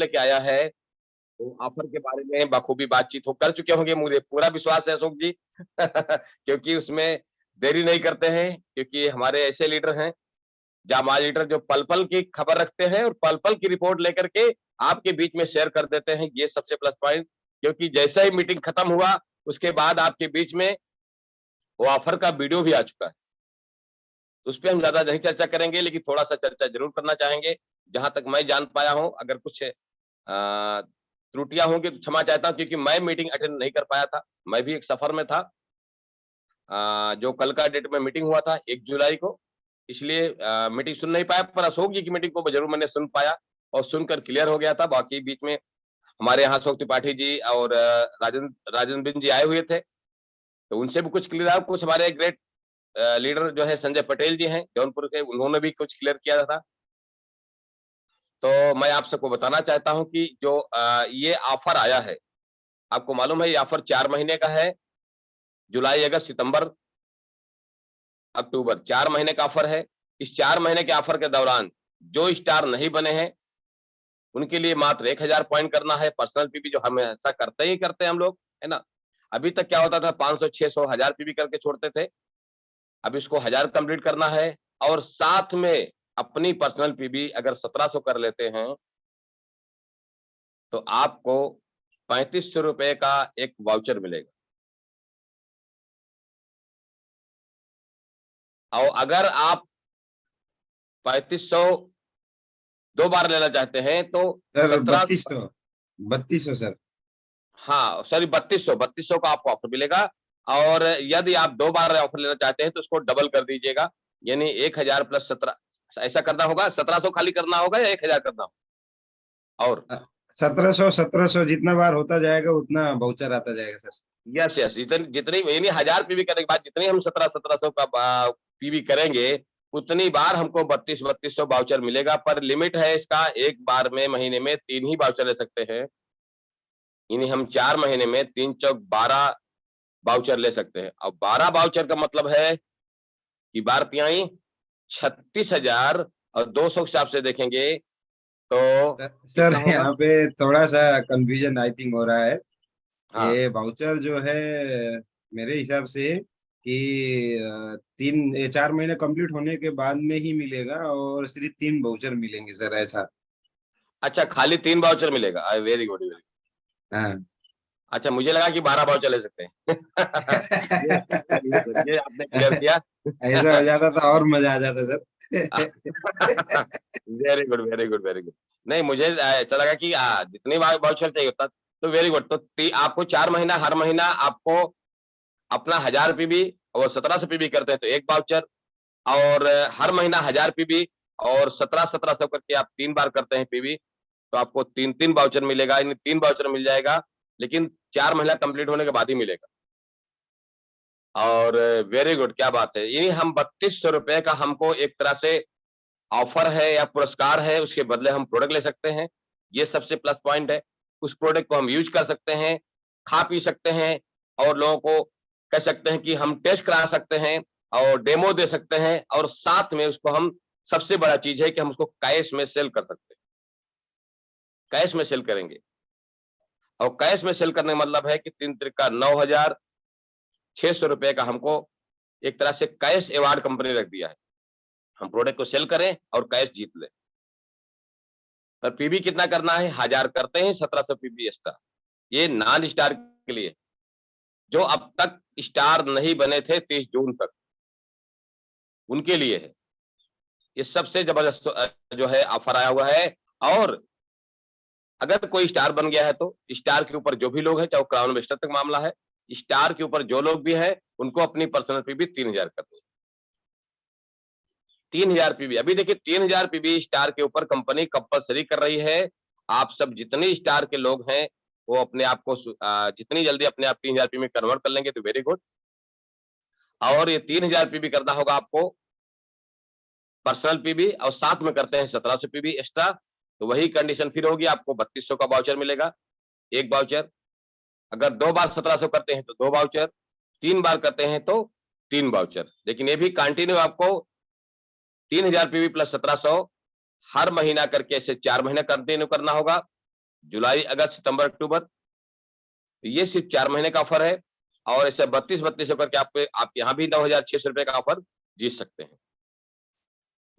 लेके आया है, तो ऑफर के बारे में बखूबी बातचीत हो कर चुके होंगे, मुझे पूरा विश्वास है अशोक जी। क्योंकि उसमें देरी नहीं करते हैं, क्योंकि हमारे ऐसे लीडर हैं, जांबाज लीडर, जो पल-पल की खबर रखते हैं और पल-पल की रिपोर्ट लेकर के आपके बीच में शेयर कर देते हैं। ये सबसे प्लस पॉइंट, क्योंकि जैसे ही मीटिंग खत्म हुआ, उसके बाद आपके बीच में वो ऑफर का वीडियो भी आ चुका है। उस पे हम ज़्यादा नहीं चर्चा करेंगे, लेकिन थोड़ा-सा चर्चा ज़रूर करना चाहेंगे। जहाँ तक मैं जान पाया हूँ, अगर कुछ त्रुटियाँ होंगी तो क्षमा चाहता हूँ, क्योंकि मैं मीटिंग अटेंड नहीं कर पाया था। मैं भी एक सफर में था। जो कल का डेट में मीटिंग हुआ था 1 जुलाई को, इसलिए मीटिंग सुन नहीं पाया, पर अशोक जी की मीटिंग को ज़रूर मैंने सुन पाया और सुनकर क्लियर हो गया था। बाकी बीच में हमारे यहाँ अशोक त्रिपाठी जी और राजेंद्र बिंद जी आए हुए थे, तो उनसे भी कुछ क्लियर आया। कुछ हमारे ग्रेट लीडर जो है संजय पटेल जी हैं जौनपुर के, उन्होंने भी कुछ क्लियर किया था। तो मैं आप सबको बताना चाहता हूँ कि जो ये ऑफर आया है, आपको मालूम है ये ऑफर 4 महीने का है। जुलाई, अगस्त, सितंबर, अक्टूबर 4 महीने का ऑफर है। इस 4 महीने के ऑफर के दौरान जो स्टार नहीं बने हैं, उनके लिए मात्र 1000 पॉइंट करना है। पर्सनल पीबी जो हमेशा करते ही करते हैं हम लोग, है ना? अभी तक क्या होता था, 500, 600, 1000 पीबी करके छोड़ते थे। अब इसको 1000 कंप्लीट करना है और साथ में अपनी पर्सनल पीबी अगर 1700 कर लेते हैं, तो आपको ₹3500 का एक वाउचर मिलेगा। और अगर आप 3500 2 बार लेना चाहते हैं तो सर 17 3200 सर। हाँ, सॉरी 3200 का आपको ऑफर मिलेगा। और यदि आप 2 बार ऑफर लेना चाहते हैं तो उसको डबल कर दीजिएगा, यानी 1000 प्लस 17, ऐसा करना होगा। 1700 खाली करना होगा या 1000 करना होगा? और 1700 जितना बार होता जाएगा उतना वाउचर आता जाएगा सर। यस, यस, जितनी यानी 1000 पीवी करने के बाद जितनी हम 1700 का पीवी करेंगे, उतनी बार हमको 3200 वाउचर मिलेगा। पर लिमिट है इसका, एक बार में महीने में 3 ही वाउचर ले सकते हैं। यानी हम 4 महीने में 3 चौक 12 वाउचर ले सकते हैं। अब 12 वाउचर का मतलब है कि बार तिहाई 36,000, और 200 के हिसाब से देखेंगे तो सर कितना होगा? यहाँ पे थोड़ा सा कंफ्यूजन आई थिंक हो रहा है। हाँ, ये वाउचर जो है मेरे हिसाब से कि 4 महीने कंप्लीट होने के बाद में ही मिलेगा और सिर्फ 3 वाउचर मिलेंगे सर, ऐसा। अच्छा, खाली 3 वाउचर मिलेगा। Very good, very. हाँ। अच्छा, मुझे लगा कि 12 वाउचर ले सकते हैं। ये आपने क्लियर किया। ऐसा हो जाता तो और मजा आ जाता sir. Very good, very good, very good. नहीं, मुझे ऐसा लगा कि जितनी वाउचर चाहिए उतना, तो वेरी गुड। तो आपको 4 महीना, हर महीना आपको अपना 1000 पीबी और 1700 पीबी करते हैं तो एक वाउचर, और हर महीना 1000 पीबी और 1700 करके आप 3 बार करते हैं पीबी, तो आपको 3-3 वाउचर मिलेगा, यानी 3 वाउचर मिल जाएगा, लेकिन 4 महीना कंप्लीट होने के बाद ही मिलेगा। और वेरी गुड, क्या बात है! यानी हम ₹3200 का हमको एक तरह से ऑफर है या पुरस्कार है, उसके बदले हम प्रोडक्ट ले सकते हैं। ये सबसे प्लस पॉइंट है। उस प्रोडक्ट को हम यूज़ कर सकते हैं, खा-पी सकते हैं और लोगों को कह सकते हैं कि हम टेस्ट करा सकते हैं और डेमो दे सकते हैं, और साथ में उसको हम, सबसे बड़ा चीज़ है कि हम उसको कैश में सेल कर सकते हैं। कैश में सेल करेंगे, और कैश में सेल करने का मतलब है कि 3 त्रिका ₹9,600 का हमको एक तरह से कैश अवार्ड कंपनी रख दिया है। हम प्रोडक्ट को सेल करें और कैश जीत लें। पर पीबी कितना करना है? 1000 करते हैं, 1700 पीबी एक्स्ट्रा। ये नॉन स्टार के लिए, जो अब तक स्टार नहीं बने थे 30 जून तक, उनके लिए है। ये सबसे जबरदस्त जो है ऑफर आया हुआ है। और अगर कोई स्टार बन गया है तो स्टार के ऊपर जो भी लोग हैं, चाहे वो क्राउन वेस्टर तक मामला है, स्टार के ऊपर जो लोग भी हैं, उनको अपनी पर्सनल पीबी 3000 करनी है। 3000 पीबी, अभी देखिए 3000 पीबी स्टार के ऊपर कंपनी कंपल्सरी कर रही है। आप सब जितने स्टार के लोग हैं, वो अपने आप को जितनी जल्दी अपने आप 3000 पीबी में कन्वर्ट कर लेंगे तो वेरी गुड। और ये 3000 पीबी करना होगा आपको पर्सनल पीबी, और साथ में करते हैं 1700 पीबी एक्स्ट्रा, तो वही कंडीशन फिर होगी, आपको 3200 का वाउचर मिलेगा, एक वाउचर। अगर 2 बार 1700 करते हैं तो 2 वाउचर, 3 बार करते हैं तो 3 वाउचर। लेकिन ये भी कंटिन्यू आपको 3000 पीवी प्लस 1700 हर महीना करके ऐसे 4 महीना कंटिन्यू करना होगा। जुलाई, अगस्त, सितंबर, अक्टूबर, तो ये सिर्फ 4 महीने का ऑफर है और ऐसे 32-32 होकर के आप यहाँ भी 9,600 रुपए का ऑफर जीत सकते हैं।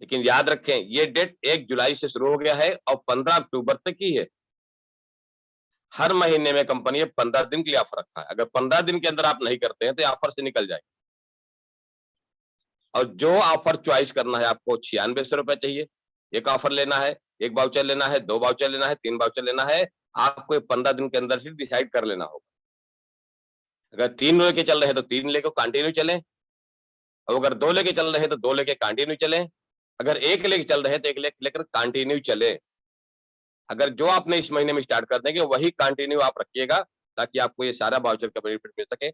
लेकिन याद रखें, ये डेट 1 जुलाई से शुरू हो गया है और 15 अक्टूबर तक की है। हर महीने में कंपनी ने 15 दिन के लिए ऑफर रखा है। अगर 15 दिन के अंदर आप नहीं करते हैं तो ऑफर से निकल जाए। और जो ऑफर चॉइस करना है आपको 9600 रुपए चाहिए, एक ऑफर लेना है, एक वाउचर लेना है, 2 वाउचर लेना है, 3 वाउचर लेना है, आपको 15 दिन के अंदर ही डिसाइड कर लेना होगा। अगर 3 लेके चल रहे हैं तो 3 लेके कंटिन्यू चलें, और अगर 2 लेके चल रहे हैं तो 2 लेके कंटिन्यू चलें, अगर 1 लेके चल रहे हैं तो 1 लेकर कंटिन्यू चलें। अगर जो आपने इस महीने में स्टार्ट कर देंगे वही कंटिन्यू आप रखिएगा, ताकि आपको ये सारा वाउचर का बेनिफिट मिल सके।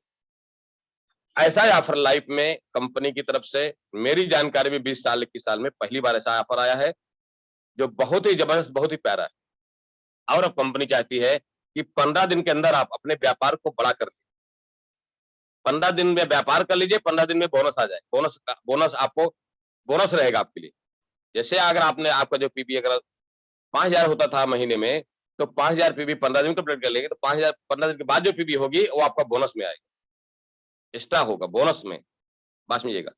ऐसा ऑफर लाइफ में कंपनी की तरफ से मेरी जानकारी में 20 साल 21 साल में पहली बार ऐसा ऑफर आया है, जो बहुत ही जबरदस्त, बहुत ही प्यारा है। और अब कंपनी चाहती है कि 15 दिन के अंदर आप अपने व्यापार को बड़ा कर लीजिए। 15 दिन में व्यापार कर लीजिए, 15 दिन में बोनस आ जाए। बोनस आपको बोनस रहेगा आपके लिए। जैसे अगर आपका जो पीबी अगर 5,000 होता था महीने में, तो 5,000 पीबी 15 दिन कंप्लीट कर लेंगे तो 5,000 15 दिन के बाद जो पीबी होगी वो आपका बोनस में आएगा, एक्स्ट्रा होगा बोनस में, बात समझिएगा।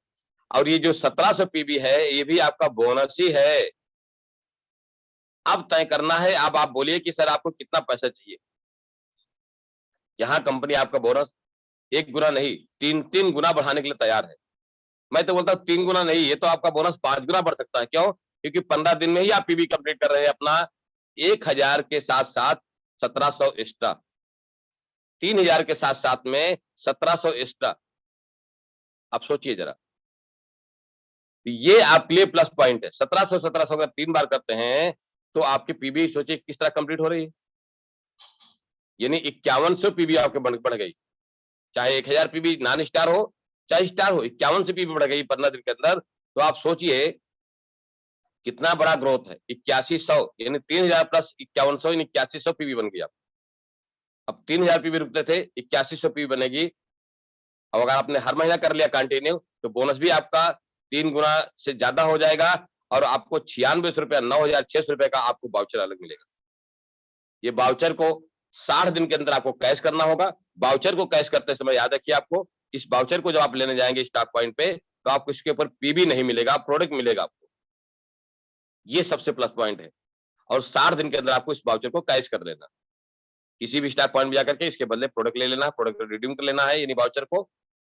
और ये जो 1700 पीबी है ये भी आपका बोनस ही है। अब तय करना है, अब आप बोलिए कि सर आपको कितना पैसा चाहिए। यहाँ कंपनी आपका बोनस 1 गुना नहीं 3-3 गुना बढ़ाने के लिए तैयार है। मैं तो बोलता हूँ 3 गुना नहीं, ये तो आपका बोनस 5 गुना बढ़ सकता है। क्यों? क्योंकि 15 दिन में ही आप पीबी कंप्लीट कर रहे हैं अपना 1,000 के साथ-साथ 1700 एक्स्ट्रा, 3,000 के साथ-साथ में 1700 एक्स्ट्रा। आप सोचिए जरा, ये आपके लिए प्लस पॉइंट है। 1700 अगर 3 बार करते हैं तो आपकी पीबी सोचिए किस तरह कंप्लीट हो रही है। यानी 5100 पीबी आपके बढ़ गई। चाहे 1,000 पीबी नॉन स्टार हो, चाहे स्टार हो, 51 से पीबी बढ़ गई 15 दिन के अंदर। तो आप सोचिए कितना बड़ा ग्रोथ है। 8100 यानी 3,000 प्लस 5100 यानी 8100 पीबी बन गई आप। अब 3,000 पीबी रुकते थे, 8100 पीबी बनेगी। और अगर आपने हर महीना कर लिया कंटिन्यू तो बोनस भी आपका 3 गुना से ज्यादा हो जाएगा और आपको 9600 रुपया 9,600 रुपए का आपको वाउचर अलग मिलेगा। ये वाउचर को 60 दिन के अंदर आपको कैश करना होगा। वाउचर को कैश करते समय याद रखिए, आपको इस वाउचर को जब आप लेने जाएंगे स्टॉक पॉइंट पे तो आपको इसके ऊपर पीबी नहीं मिलेगा, प्रोडक्ट मिलेगा आपको। ये सबसे प्लस पॉइंट है। और 60 दिन के अंदर आपको इस वाउचर को कैश कर लेना, किसी भी स्टॉक पॉइंट में जाकर के इसके बदले प्रोडक्ट ले लेना, प्रोडक्ट रिडीम कर लेना है यानी वाउचर को।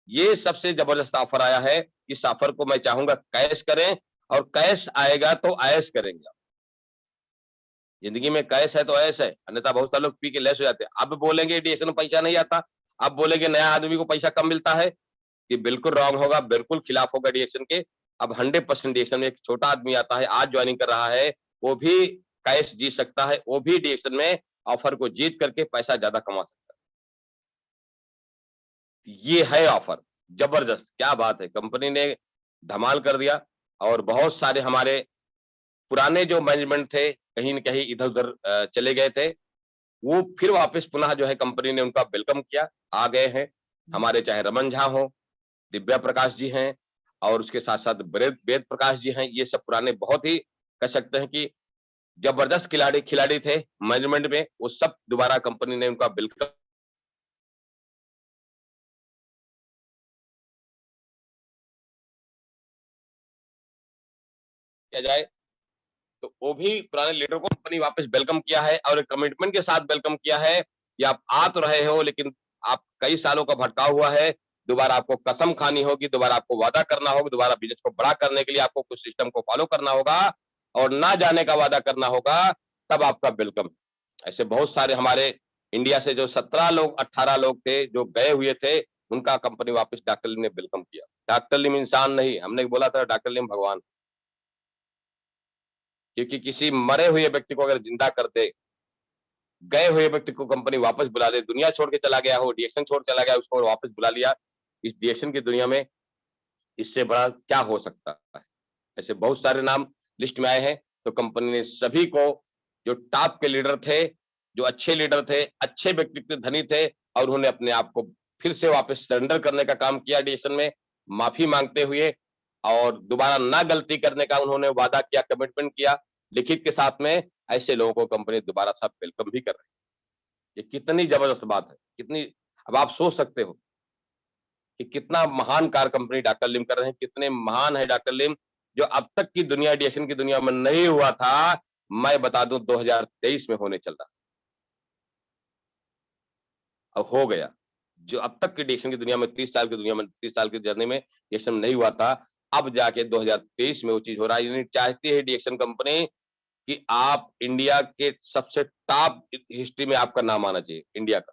ये सबसे जबरदस्त ऑफर आया है। इस ऑफर को मैं चाहूंगा कैश करें, और कैश आएगा तो ऐश करेंगे। जिंदगी में कैश है तो ऐश है, अन्यथा बहुत सारे लोग पी के लेस हो जाते हैं। अब बोलेंगे डीएक्शन में पैसा नहीं आता, अब बोलेंगे नया आदमी को पैसा कम मिलता है, ये बिल्कुल रॉन्ग होगा, बिल्कुल खिलाफ होगा डीएक्शन के। अब 100% डीएक्शन में एक छोटा आदमी आता है, आज ज्वाइनिंग कर रहा है, वो भी कैश जीत सकता है, वो भी डीएक्शन में ऑफर को जीत करके पैसा ज्यादा कमा सकता है। ये है ऑफर, जबरदस्त, क्या बात है, कंपनी ने धमाल कर दिया। और बहुत सारे हमारे पुराने जो मैनेजमेंट थे कहीं न कहीं इधर-उधर चले गए थे, वो फिर वापस पुनः जो है कंपनी ने उनका वेलकम किया, आ गए हैं। हमारे चाहे रमन झा हो, दिव्या प्रकाश जी हैं और उसके साथ-साथ वेद प्रकाश जी हैं, ये सब पुराने बहुत ही कह सकते हैं कि जबरदस्त खिलाड़ी खिलाड़ी थे मैनेजमेंट में, वो सब दोबारा कंपनी ने उनका वेलकम किया जाए, तो वो भी पुराने लीडर को कंपनी वापस वेलकम किया है और कमिटमेंट के साथ वेलकम किया है कि आप आ तो रहे हो लेकिन आप कई सालों का भटकाव हुआ है, दोबारा आपको कसम खानी होगी, दोबारा आपको वादा करना होगा, दोबारा बिजनेस को बड़ा करने के लिए आपको कुछ सिस्टम को फॉलो करना होगा और ना जाने का वादा करना होगा, तब आपका वेलकम। ऐसे बहुत सारे हमारे इंडिया से जो 17 लोग 18 लोग थे जो गए हुए थे, उनका कंपनी वापस डॉक्टर लीम ने वेलकम किया। डॉक्टर लीम इंसान नहीं, हमने बोला था डॉक्टर लीम भगवान, क्योंकि किसी मरे हुए व्यक्ति को अगर जिंदा कर दे, गए हुए व्यक्ति को कंपनी वापस बुला दे, दुनिया छोड़ के चला गया हो, डीएक्शन छोड़ चला गया, उसको वापस बुला लिया, इस डीएक्शन की दुनिया में इससे बड़ा क्या हो सकता है। ऐसे बहुत सारे नाम लिस्ट में आए हैं, तो कंपनी ने सभी को, जो टॉप के लीडर थे, जो अच्छे लीडर थे, अच्छे व्यक्तित्व धनी थे और उन्होंने अपने आप को फिर से वापस सरेंडर करने का काम किया डीएक्शन में, माफी मांगते हुए और दोबारा ना गलती करने का उन्होंने वादा किया, कमिटमेंट किया लिखित के साथ में। ऐसे लोगों को कंपनी दोबारा सब वेलकम भी कर रही है। ये कितनी जबरदस्त बात है, कितनी, अब आप सोच सकते हो कि कितना महान कार्य कंपनी डॉक्टर लिम कर रहे हैं, कितने महान है डॉक्टर लिम, जो अब तक की दुनिया एविएशन की दुनिया में नहीं हुआ था, मैं बता दूं 2023 में होने चल रहा, अब हो गया। जो अब तक की एविएशन की दुनिया में 30 साल की दुनिया में 30 साल की जर्नी में एविएशन नहीं हुआ था, अब जाके 2023 में वो चीज हो रहा है। यानी चाहती है एविएशन कंपनी कि आप इंडिया के सबसे टॉप हिस्ट्री में आपका नाम आना चाहिए इंडिया का।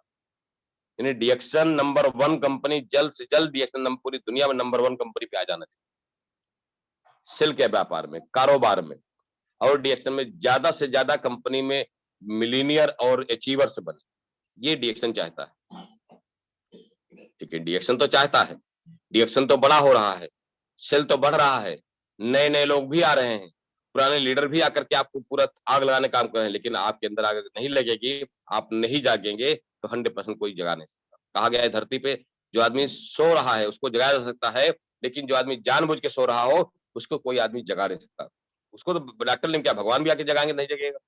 यानी डिएक्शन नंबर 1 कंपनी, जल्द से जल्द डिएक्शन पूरी दुनिया में नंबर 1 कंपनी पे आ जाना चाहिए, सेल के व्यापार में, कारोबार में, और डिएक्शन में ज्यादा से ज्यादा कंपनी में मिलीनियर और अचीवर्स बने, ये डिएक्शन चाहता है। ठीक है, डिएक्शन तो चाहता है, डिएक्शन तो बड़ा हो रहा है, सेल तो बढ़ रहा है, नए नए लोग भी आ रहे हैं, पुराने लीडर भी आकर के आपको पूरा आग लगाने का काम कर रहे हैं, लेकिन आपके अंदर आग नहीं लगेगी, आप नहीं जागेंगे तो 100% कोई जगा नहीं सकता। कहा गया है धरती पे जो आदमी सो रहा है उसको जगाया जा सकता है, लेकिन जो आदमी जानबूझ के सो रहा हो उसको कोई आदमी जगा नहीं सकता। उसको तो डॉक्टर ने क्या भगवान भी आके जगाएंगे, नहीं जगेगा।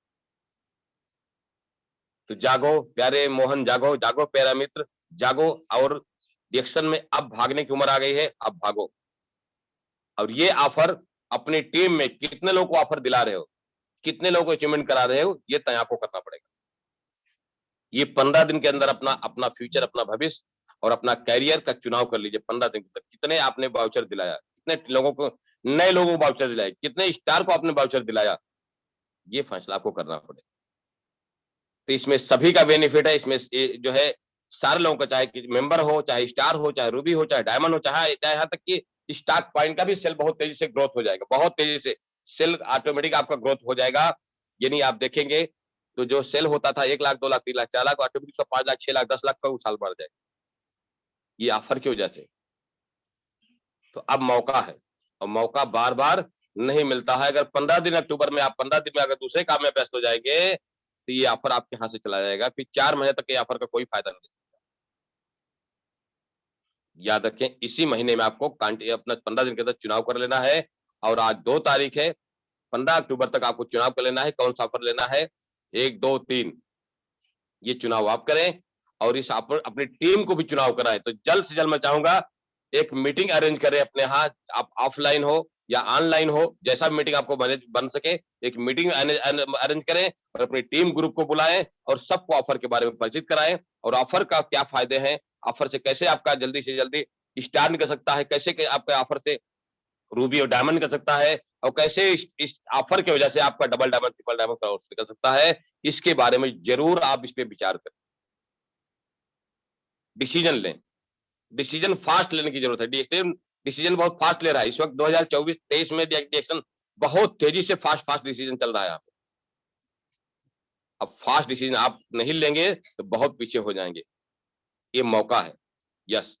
तो जागो प्यारे मोहन, जागो जागो प्यारा मित्र, जागो। और डिएक्शन में अब भागने की उम्र आ गई है, अब भागो। और ये ऑफर अपनी टीम में कितने लोगों को ऑफर दिला रहे हो, कितने लोगों को अचीवमेंट करा रहे हो, ये तय आपको करना पड़ेगा। ये 15 दिन के अंदर अपना अपना फ्यूचर, अपना भविष्य और अपना कैरियर का चुनाव कर लीजिए। 15 दिन तक कितने आपने वाउचर दिलाया, कितने लोगों को, नए लोगों को वाउचर दिलाया, कितने स्टार को आपने वाउचर दिलाया, ये फैसला आपको करना पड़ेगा। तो इसमें सभी का बेनिफिट है, इसमें जो है सारे लोगों का, चाहे मेंबर हो, चाहे स्टार हो, चाहे रूबी हो, चाहे डायमंड हो, चाहे चाहे यहाँ तक कि स्टॉक पॉइंट का भी सेल बहुत तेजी से ग्रोथ हो जाएगा, बहुत तेजी से सेल ऑटोमेटिक आपका ग्रोथ हो जाएगा। यानी आप देखेंगे तो जो सेल होता था 1 लाख 2 लाख 3 लाख 4 लाख, ऑटोमेटिक 5 लाख 6 लाख 10 लाख का उछाल बढ़ जाएगा, ये ऑफर की वजह से। तो अब मौका है, और मौका बार बार नहीं मिलता है। अगर 15 दिन अक्टूबर में, आप 15 दिन में अगर दूसरे काम में व्यस्त हो जाएंगे तो ये ऑफर आपके हाथ से चला जाएगा, फिर 4 महीने तक ये ऑफर का कोई फायदा नहीं। याद रखें, इसी महीने में आपको अपना 15 दिन के अंदर चुनाव कर लेना है, और आज 2 तारीख है, 15 अक्टूबर तक आपको चुनाव कर लेना है। कौन सा ऑफर लेना है, 1 2 3 ये चुनाव आप करें, और इस ऑफर अपनी टीम को भी चुनाव कराएं। तो जल्द से जल्द मैं चाहूंगा एक मीटिंग अरेंज करें अपने यहाँ, आप ऑफलाइन हो या ऑनलाइन हो, जैसा मीटिंग आपको बन सके, एक मीटिंग अरेंज करें और अपनी टीम ग्रुप को बुलाएं और सबको ऑफर के बारे में परिचित कराएं, और ऑफर का क्या फायदे हैं, ऑफर से कैसे आपका जल्दी से जल्दी स्टार निकल सकता है, कैसे आपका ऑफर से रूबी और डायमंड निकल सकता है, और कैसे इस ऑफर की वजह से आपका डबल डायमंड, ट्रिपल डायमंड का निकल सकता है। इसके बारे में जरूर आप इस पे विचार करें, डिसीजन लें। डिसीजन फास्ट लेने की जरूरत है, डिसीजन बहुत फास्ट ले रहा है इस वक्त 2024-23 में। डिएक्शन बहुत तेजी से फास्ट फास्ट डिसीजन चल रहा है यहाँ पे। अब फास्ट डिसीजन आप नहीं लेंगे तो बहुत पीछे हो जाएंगे, ये मौका है। यस,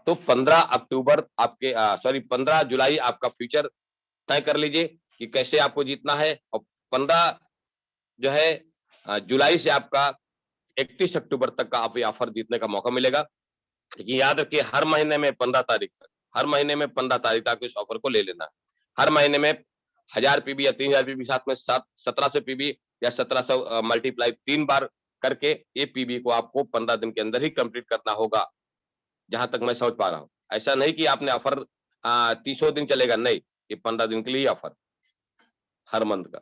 तो 15 अक्टूबर आपके, सॉरी 15 जुलाई आपका फ्यूचर तय कर लीजिए कि कैसे आपको जीतना है, और 15 जो है जुलाई से आपका 31 अक्टूबर तक का आप ये ऑफर जीतने का मौका मिलेगा। लेकिन याद रखिए, हर महीने में 15 तारीख तक, हर महीने में 15 तारीख तक इस ऑफर को ले लेना है। हर महीने में 1000 पीबी या 3000 पीबी, साथ में 1700 पीबी या 1700 मल्टीप्लाई 3 बार करके ये पीबी को आपको 15 दिन के अंदर ही कंप्लीट करना होगा, जहां तक मैं समझ पा रहा हूँ। ऐसा नहीं कि आपने ऑफर 30 दिन चलेगा, नहीं, ये 15 दिन के लिए ऑफर हर मंथ का,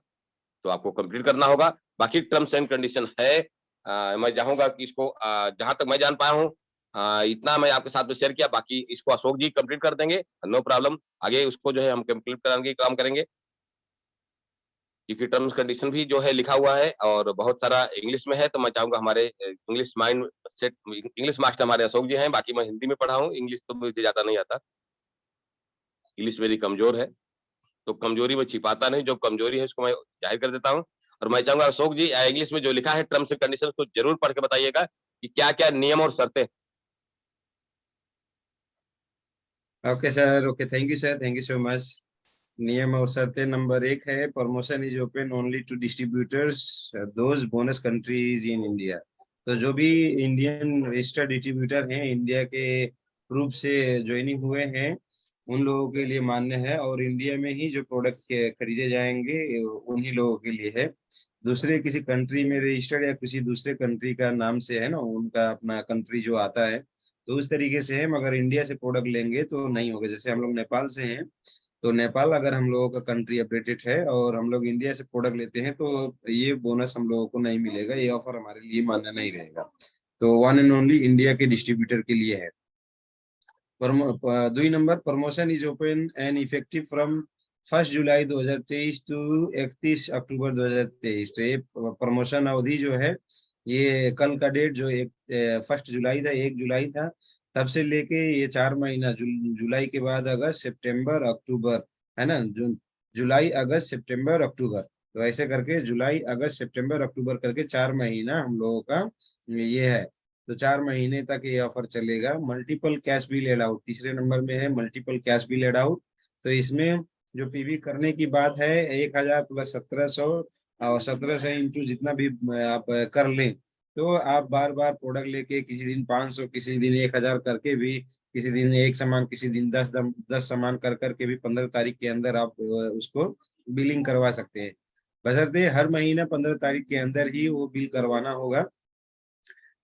तो आपको कंप्लीट करना होगा। बाकी टर्म्स एंड कंडीशन है, मैं चाहूंगा कि इसको जहां तक मैं जान पाया हूँ, इतना मैं आपके साथ में शेयर किया, बाकी इसको अशोक जी कंप्लीट कर देंगे, नो प्रॉब्लम। आगे उसको जो है हम कंप्लीट कराने की काम करेंगे, क्योंकि टर्म्स कंडीशन भी जो है लिखा हुआ है और बहुत सारा इंग्लिश में है। तो मैं चाहूंगा हमारे English mind set, English master हमारे अशोक जी हैं, बाकी मैं हिंदी में पढ़ा हूँ, इंग्लिश तो मुझे ज्यादा नहीं आता, इंग्लिश मेरी कमजोर है। तो कमजोरी में छिपाता नहीं, जो कमजोरी है उसको मैं जाहिर कर देता हूँ। और मैं चाहूंगा अशोक जी इंग्लिश में जो लिखा है टर्म्स एंड कंडीशन को जरूर पढ़ के बताइएगा कि क्या क्या नियम और शर्तें। Okay sir, okay, thank you sir, thank you so much. नियम और शर्तें नंबर 1 है, promotion is open only to distributors those bonus countries in India. तो जो भी इंडियन रजिस्टर्ड डिस्ट्रीब्यूटर हैं, इंडिया के रूप से ज्वाइनिंग हुए हैं, उन लोगों के लिए मान्य है, और इंडिया में ही जो प्रोडक्ट खरीदे जाएंगे उन्हीं लोगों के लिए है। दूसरे किसी कंट्री में रजिस्टर्ड या किसी दूसरे कंट्री का नाम से है ना, उनका अपना कंट्री जो आता है, तो उस तरीके से है। मगर इंडिया से प्रोडक्ट लेंगे तो नहीं होगा। जैसे हम लोग नेपाल से हैं, तो नेपाल अगर हम लोगों का कंट्री अपडेटेड है और हम लोग इंडिया से प्रोडक्ट लेते हैं, तो ये बोनस हम लोगों को नहीं मिलेगा, ये ऑफर हमारे लिए मान्य नहीं रहेगा। तो वन एंड ओनली इंडिया के डिस्ट्रीब्यूटर के लिए है। 2 number, promotion is open and effective from 1 July 2023 to 31 October 2023। तो ये प्रमोशन अवधि जो है, ये कल का डेट जो 1 जुलाई था, 1 जुलाई था, तब से लेके ये 4 महीना, जुलाई के बाद अगस्त सितंबर अक्टूबर, है ना, जुलाई अगस्त सितंबर अक्टूबर, तो ऐसे करके जुलाई अगस्त सितंबर अक्टूबर करके 4 महीना हम लोगों का ये है। तो 4 महीने तक ये ऑफर चलेगा। Multiple cash bill add out, तीसरे नंबर में है multiple cash bill add out. तो इसमें जो पीवी करने की बात है, 1000 प्लस 1700, और 1700 इंटू जितना भी आप कर लें, तो आप बार बार प्रोडक्ट लेके किसी दिन 500, किसी दिन 1000 करके भी, किसी दिन एक सामान, किसी दिन 10 सामान कर करके भी 15 तारीख के अंदर आप उसको बिलिंग करवा सकते हैं। बशर्ते हर महीना 15 तारीख के अंदर ही वो बिल करवाना होगा।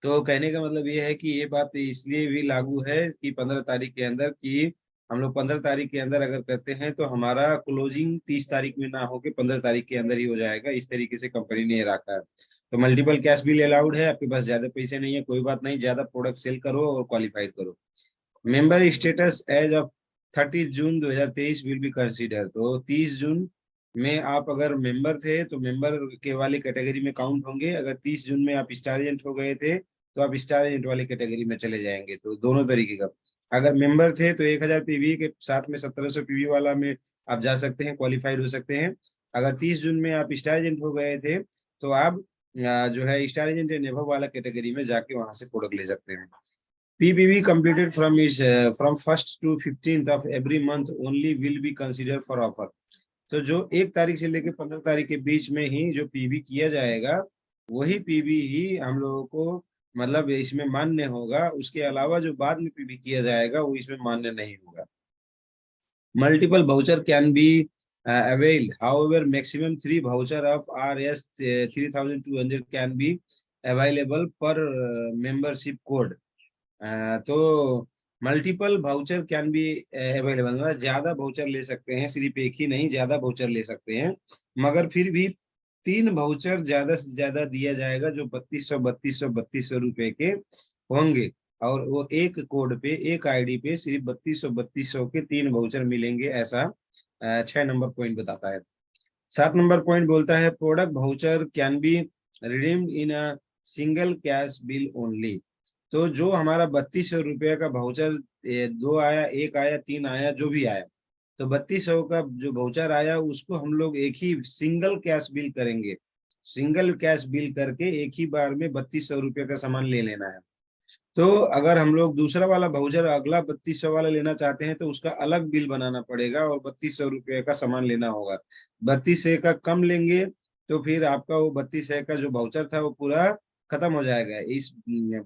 तो कहने का मतलब ये है कि ये बात इसलिए भी लागू है कि 15 तारीख के अंदर, कि हम लोग 15 तारीख के अंदर अगर करते हैं तो हमारा क्लोजिंग 30 तारीख में ना होके 15 तारीख के अंदर ही हो जाएगा। इस तरीके से कंपनी ने रखा है। तो मल्टीपल कैश बिल अलाउड है। आपके पास ज्यादा पैसे नहीं है, कोई बात नहीं, ज्यादा प्रोडक्ट सेल करो और क्वालिफाइड करो। Member status as of 30 June 2023 will be consider. तो 30 जून में आप अगर मेंबर थे तो मेंबर के वाली कैटेगरी में काउंट होंगे। अगर 30 जून में आप स्टार एजेंट हो गए थे तो आप स्टार एजेंट वाली कैटेगरी में चले जाएंगे। तो दोनों तरीके का, अगर मेंबर थे तो 1000 पीवी के साथ में 1700 पीवी वाला में आप जा सकते हैं, क्वालिफाइड हो सकते हैं। अगर 30 जून में आप स्टार एजेंट हो गए थे तो आप जो है स्टार एजेंट एंड एबव वाला कैटेगरी में जाके वहां से प्रोडक्ट ले सकते हैं। PPV completed from 1st to 15th of every month only will be considered for offer। तो जो 1 तारीख से लेकर 15 तारीख के बीच में ही जो पीवी किया जाएगा, वही पीवी ही हम लोगों को मतलब इसमें मान्य होगा। उसके अलावा जो बाद में पीवी किया जाएगा वो इसमें मान्य नहीं होगा। Multiple voucher can be availed, however maximum 3 voucher of Rs 3200 can be available per membership code। तो multiple voucher can be available, मतलब ज्यादा वाउचर ले सकते हैं, सिर्फ एक ही नहीं, ज्यादा वाउचर ले सकते हैं। मगर फिर भी 3 वाउचर ज्यादा से ज्यादा दिया जाएगा, जो 3200 रुपए के होंगे। और वो एक कोड पे, एक आईडी पे सिर्फ 3200 के 3 वाउचर मिलेंगे, ऐसा 6 नंबर पॉइंट बताता है। 7 नंबर पॉइंट बोलता है product voucher can be redeemed in a single cash bill only. तो जो हमारा 3200 रुपये का भाउचर, 2 आया, 1 आया, 3 आया, जो भी आया, तो 3200 का जो भाउचर आया उसको हम लोग एक ही सिंगल कैश बिल करेंगे। सिंगल कैश बिल करके एक ही बार में 3200 रुपये का सामान ले लेना है। तो अगर हम लोग दूसरा वाला भाउचर, अगला 3200 वाला लेना चाहते हैं तो उसका अलग बिल बनाना पड़ेगा और 3200 रुपये का सामान लेना होगा। 3200 का कम लेंगे तो फिर आपका वो 3200 का जो भाउचर था वो पूरा खत्म हो जाएगा। इस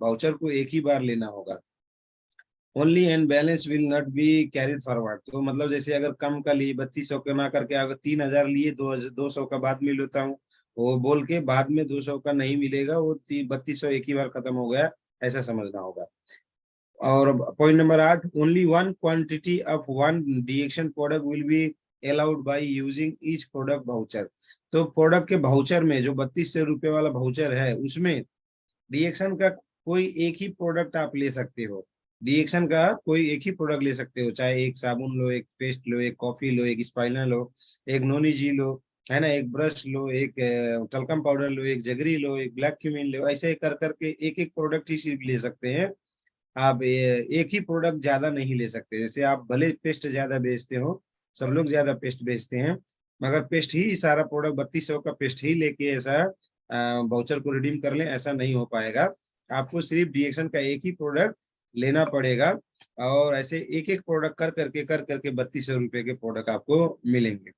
वाउचर को एक ही बार लेना होगा। Only and balance will not be carried forward. तो मतलब जैसे अगर कम का लिए 3200 का ना करके अगर 3000 लिए, 200 का बाद में लेता हूँ, वो बोल के बाद में 200 का नहीं मिलेगा, वो 3200 एक ही बार खत्म हो गया, ऐसा समझना होगा। और point number 8, only one quantity of one DXN product will be allowed by using each product voucher. तो प्रोडक्ट के वाउचर में जो 3200 रुपये वाला वाउचर है, उसमें रिएक्शन का कोई एक ही प्रोडक्ट आप ले सकते हो। रिएक्शन का कोई एक ही प्रोडक्ट ले सकते हो, चाहे एक साबुन लो, एक पेस्ट लो, एक कॉफी लो, एक स्पाइनर लो, एक नोनी जी लो, है ना, एक ब्रश लो, एक टल्कम पाउडर लो, एक जगरी लो, एक ब्लैक क्यूमिन लो। ऐसे कर करके एक एक प्रोडक्ट ही सिर्फ ले सकते हैं आप। एक ही प्रोडक्ट ज्यादा नहीं ले सकते। जैसे आप भले पेस्ट ज्यादा बेचते हो, सब लोग ज्यादा पेस्ट बेचते हैं, मगर पेस्ट ही सारा प्रोडक्ट 3200 का पेस्ट ही लेके ऐसा वाउचर को रिडीम कर लें, ऐसा नहीं हो पाएगा। आपको सिर्फ डीएक्शन का एक ही प्रोडक्ट लेना पड़ेगा और ऐसे एक एक प्रोडक्ट कर करके 3200 रुपये के प्रोडक्ट आपको मिलेंगे।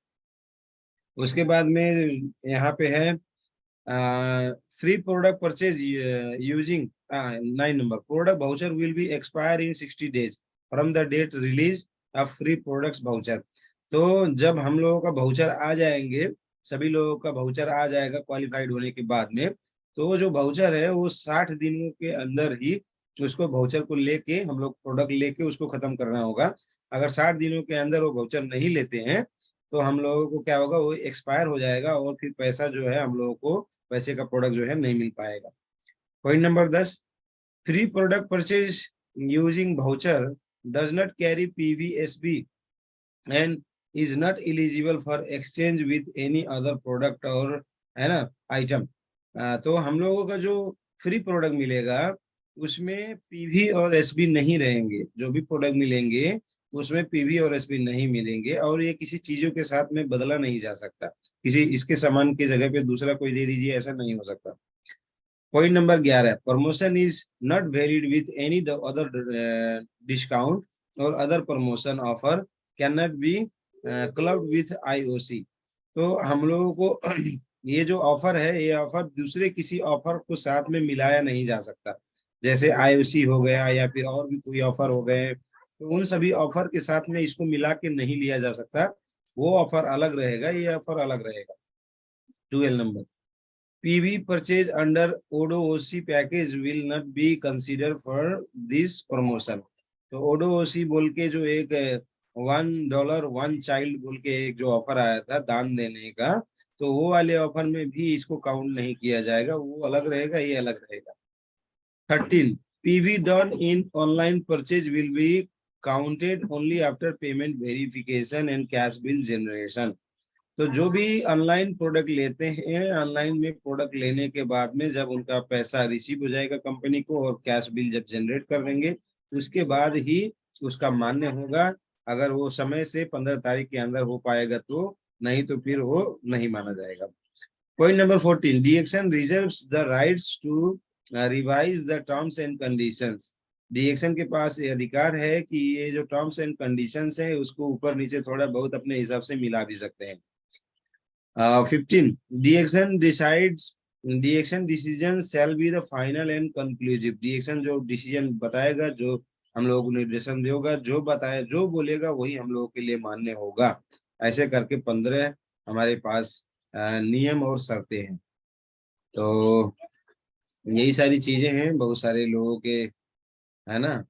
उसके बाद में यहाँ पे है free product purchase using 9 number, product voucher will be expire in 60 days from the date release of free products voucher. तो जब हम लोगों का वाउचर आ जाएंगे सभी लोगों का वाउचर आ जाएगा क्वालिफाइड होने के बाद में। तो वो जो वाउचर है वो 60 दिनों के अंदर ही उसको वाउचर को लेके हम लोग प्रोडक्ट लेके उसको खत्म करना होगा। अगर 60 दिनों के अंदर वो वाउचर नहीं लेते हैं तो हम लोगों को क्या होगा, वो एक्सपायर हो जाएगा और फिर पैसा जो है हम लोगों को पैसे का प्रोडक्ट जो है नहीं मिल पाएगा। Point number 10, free product purchase using voucher does not carry PVSB and is not eligible for exchange with any other product और है ना आइटम। तो हम लोगों का जो फ्री प्रोडक्ट मिलेगा उसमें पीवी और एसबी नहीं रहेंगे। जो भी प्रोडक्ट मिलेंगे उसमें पीवी और एसबी नहीं मिलेंगे और ये किसी चीजों के साथ में बदला नहीं जा सकता। किसी इसके सामान के जगह पे दूसरा कोई दे दीजिए, ऐसा नहीं हो सकता। Point number 11, promotion is not valid with any other discount और other promotion offer can not be clubbed with IOC. तो हम लोगों को ये जो ऑफर है ये ऑफर दूसरे किसी ऑफर को साथ में मिलाया नहीं जा सकता। जैसे आईओसी हो गया या फिर और भी कोई ऑफर हो गए, तो उन सभी ऑफर के साथ में इसको मिला के नहीं लिया जा सकता। वो ऑफर अलग रहेगा, ये ऑफर अलग रहेगा। 12 number, PV purchase under ODOC package will not be considered for this promotion। तो ODOC बोल के जो एक $1 1 child बोल के एक जो ऑफर आया था दान देने का, तो वो वाले ऑफर में भी इसको काउंट नहीं किया जाएगा, वो अलग रहेगा, ये अलग रहेगा। 13, PV done in online purchase will be counted only after payment verification and cash bill generation। तो जो भी ऑनलाइन प्रोडक्ट लेते हैं, ऑनलाइन में प्रोडक्ट लेने के बाद में जब उनका पैसा रिसीव हो जाएगा कंपनी को और कैश बिल जब जनरेट कर देंगे, उसके बाद ही उसका मान्य होगा। अगर वो समय से 15 तारीख के अंदर हो पाएगा तो, नहीं तो फिर वो नहीं माना जाएगा। Point number 14, DXN reserves the rights to revise the terms and conditions. DXN के पास ये अधिकार है कि ये जो टर्म्स एंड कंडीशंस है उसको ऊपर नीचे थोड़ा बहुत अपने हिसाब से मिला भी सकते हैं। 15, DXN decision shall be the final and conclusive. DXN जो डिसीजन बताएगा, जो हम लोगों को निर्देशन देगा, जो बताए जो बोलेगा वही हम लोगों के लिए मान्य होगा। ऐसे करके 15 हमारे पास नियम और शर्तें हैं। तो यही सारी चीजें हैं, बहुत सारे लोगों के, है ना,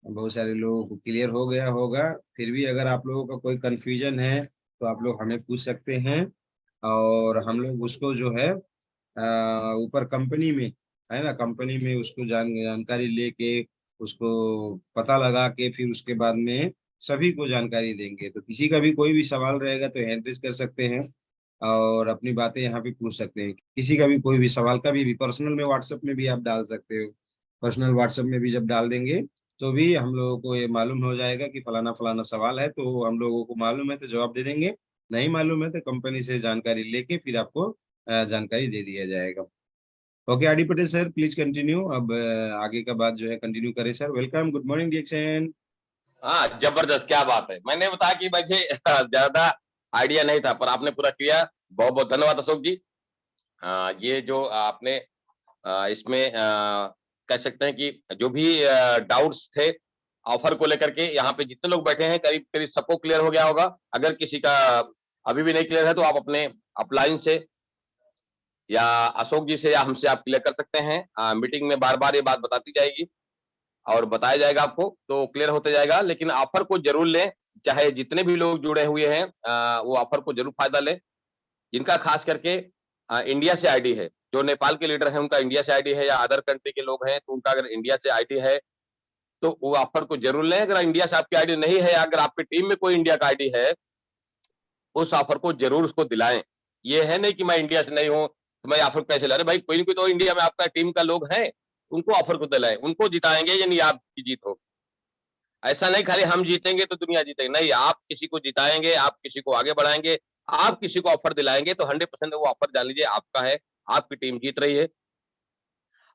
बहुत सारे लोगों को क्लियर हो गया होगा। फिर भी अगर आप लोगों का कोई कंफ्यूजन है तो आप लोग हमें पूछ सकते हैं और हम लोग उसको जो है ऊपर कंपनी में, है ना, कंपनी में उसको जानकारी लेके उसको पता लगा के फिर उसके बाद में सभी को जानकारी देंगे। तो किसी का भी कोई भी सवाल रहेगा तो हैंड रेज कर सकते हैं और अपनी बातें यहाँ पे पूछ सकते हैं। किसी का भी कोई भी सवाल कभी भी पर्सनल में व्हाट्सएप में भी आप डाल सकते हो। पर्सनल व्हाट्सएप में भी जब डाल देंगे तो भी हम लोगों को ये मालूम हो जाएगा कि फलाना फलाना सवाल है, तो हम लोगों को मालूम है तो जवाब दे देंगे, नहीं मालूम है तो कंपनी से जानकारी लेके फिर आपको जानकारी दे दिया जाएगा। Okay RD Patel sir, please continue. अब आगे का बात जो है कंटिन्यू करें sir. Welcome, good morning DXN. हाँ, जबरदस्त, क्या बात है। मैंने बताया कि मुझे ज्यादा आइडिया नहीं था पर आपने पूरा किया। बहुत बहुत धन्यवाद अशोक जी। ये जो आपने इसमें कह सकते हैं कि जो भी डाउट्स थे ऑफर को लेकर के, यहाँ पे जितने लोग बैठे हैं करीब करीब सबको क्लियर हो गया होगा। अगर किसी का अभी भी नहीं क्लियर है तो आप अपने अपलाइन से या अशोक जी से या हमसे आप क्लियर कर सकते हैं। मीटिंग में बार बार ये बात बताती जाएगी और बताया जाएगा आपको, तो क्लियर होते जाएगा। लेकिन ऑफर को जरूर लें, चाहे जितने भी लोग जुड़े हुए हैं वो ऑफर को जरूर फायदा लें। जिनका खास करके इंडिया से आईडी है, जो नेपाल के लीडर हैं उनका इंडिया से आईडी है या अदर कंट्री के लोग हैं तो उनका अगर इंडिया से आईडी है तो वो ऑफर को जरूर लें। अगर इंडिया से आपकी आईडी नहीं है, अगर आपकी टीम में कोई इंडिया का आईडी है, उस ऑफर को जरूर उसको दिलाएं। ये है नहीं कि मैं इंडिया से नहीं हूं तो मैं ऑफर कैसे ला रहे भाई, कोई ना कोई तो इंडिया में आपका टीम का लोग हैं, उनको ऑफर को दिलाएं, उनको जिताएंगे यानी आपकी जीत होगी। ऐसा नहीं खाली हम जीतेंगे तो दुनिया जीतेगी, नहीं, आप किसी को जिताएंगे, आप किसी को आगे बढ़ाएंगे, आप किसी को ऑफर दिलाएंगे तो 100% वो ऑफर जान लीजिए आपका है, आपकी टीम जीत रही है।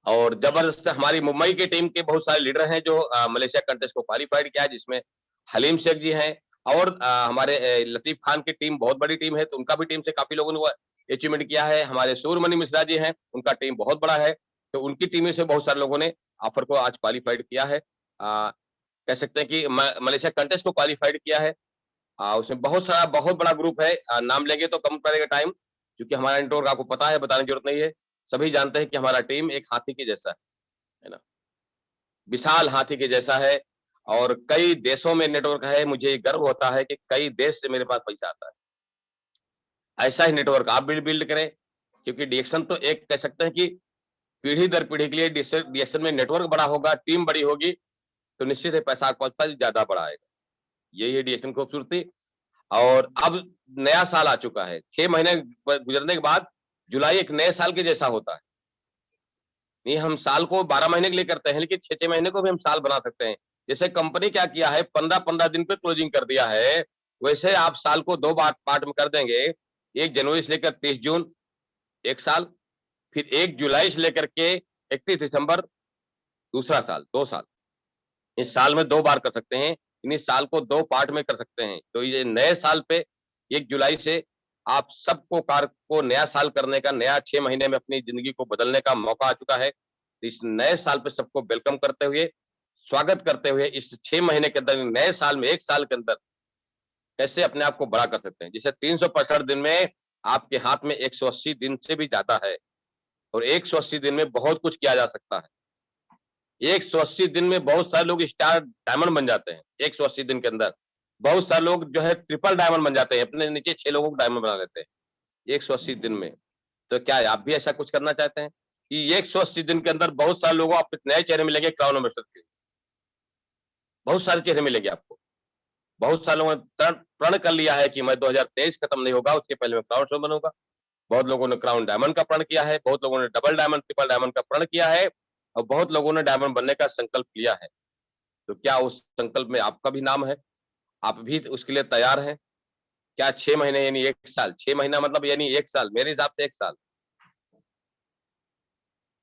और जबरदस्त हमारी मुंबई की टीम के बहुत सारे लीडर हैं जो मलेशिया कंटेस्ट को क्वालिफाइड किया है, जिसमें हलीम शेख जी हैं और हमारे लतीफ खान की टीम बहुत बड़ी टीम है, तो उनका भी टीम से काफी लोगों ने अचीवमेंट किया है। हमारे सूर्यमणि मिश्रा जी हैं, उनका टीम बहुत बड़ा है, तो उनकी टीम से बहुत सारे लोगों ने ऑफर को आज क्वालिफाइड किया है। कह सकते हैं कि मलेशिया कंटेस्ट को क्वालिफाइड किया है। उसमें बहुत बड़ा ग्रुप है, नाम लेंगे तो कम पड़ेगा टाइम, क्योंकि हमारा नेटवर्क आपको पता है, बताने की जरूरत नहीं है। सभी जानते हैं कि हमारा टीम एक हाथी के जैसा है ना? विशाल हाथी के जैसा है और कई देशों में नेटवर्क है। मुझे गर्व होता है कि कई देश से मेरे पास पैसा आता है। ऐसा ही नेटवर्क आप बिल्ड करें, क्योंकि डीएक्शन तो एक कह सकते हैं कि पीढ़ी दर पीढ़ी के लिए डीएक्शन में नेटवर्क बड़ा होगा, टीम बड़ी होगी, तो निश्चित है पैसा आपके पास ज़्यादा बड़ा आएगा। यही है डीएक्शन की खूबसूरती। और अब नया साल आ चुका है। 6 महीने गुजरने के बाद जुलाई एक नए साल के जैसा होता है। नहीं, हम साल को 12 महीने के लिए करते हैं, लेकिन 6-6 महीने को भी हम साल बना सकते हैं। जैसे कंपनी क्या किया है, 15-15 दिन पे क्लोजिंग कर दिया है, वैसे आप साल को 2 बार पार्ट में कर देंगे। 1 जनवरी से लेकर 30 जून 1 साल, फिर 1 जुलाई से लेकर के 31 दिसंबर दूसरा साल, 2 साल। इस साल में 2 बार कर सकते हैं, इन्हीं साल को 2 पार्ट में कर सकते हैं। तो ये नए साल पे 1 जुलाई से आप सबको कार्य को नया साल करने का, नया 6 महीने में अपनी ज़िंदगी को बदलने का मौका आ चुका है। इस नए साल पे सबको वेलकम करते हुए, स्वागत करते हुए इस 6 महीने के अंदर, नए साल में 1 साल के अंदर कैसे अपने आप को बड़ा कर सकते हैं। जैसे 365 दिन में आपके हाथ में 180 दिन से भी ज़्यादा है और 180 दिन में बहुत कुछ किया जा सकता है। 180 दिन में बहुत सारे लोग स्टार डायमंड बन जाते हैं, 180 दिन के अंदर। बहुत सारे लोग जो है ट्रिपल डायमंड बन जाते हैं, अपने नीचे 6 लोगों को डायमंड बना लेते हैं, 180 दिन में। तो क्या आप भी ऐसा कुछ करना चाहते हैं कि 180 दिन के अंदर बहुत सारे लोगों आप नए चेहरे मिलेंगे क्राउन एम्बेसडर के? बहुत सारे चेहरे मिलेंगे आपको। बहुत सारे लोगों ने प्रण कर लिया है कि मैं 2023 खत्म नहीं होगा, उसके पहले मैं क्राउन एम्बेसडर बनूंगा। बहुत लोगों ने क्राउन डायमंड का प्रण किया है, बहुत लोगों ने डबल डायमंड, ट्रिपल डायमंड का प्रण किया है और बहुत लोगों ने डायमंड बनने का संकल्प लिया है। तो क्या उस संकल्प में आपका भी नाम है? आप भी उसके लिए तैयार हैं? क्या 6 महीने यानी 1 साल, 6 महीना मतलब यानी 1 साल, मेरे हिसाब से 1 साल।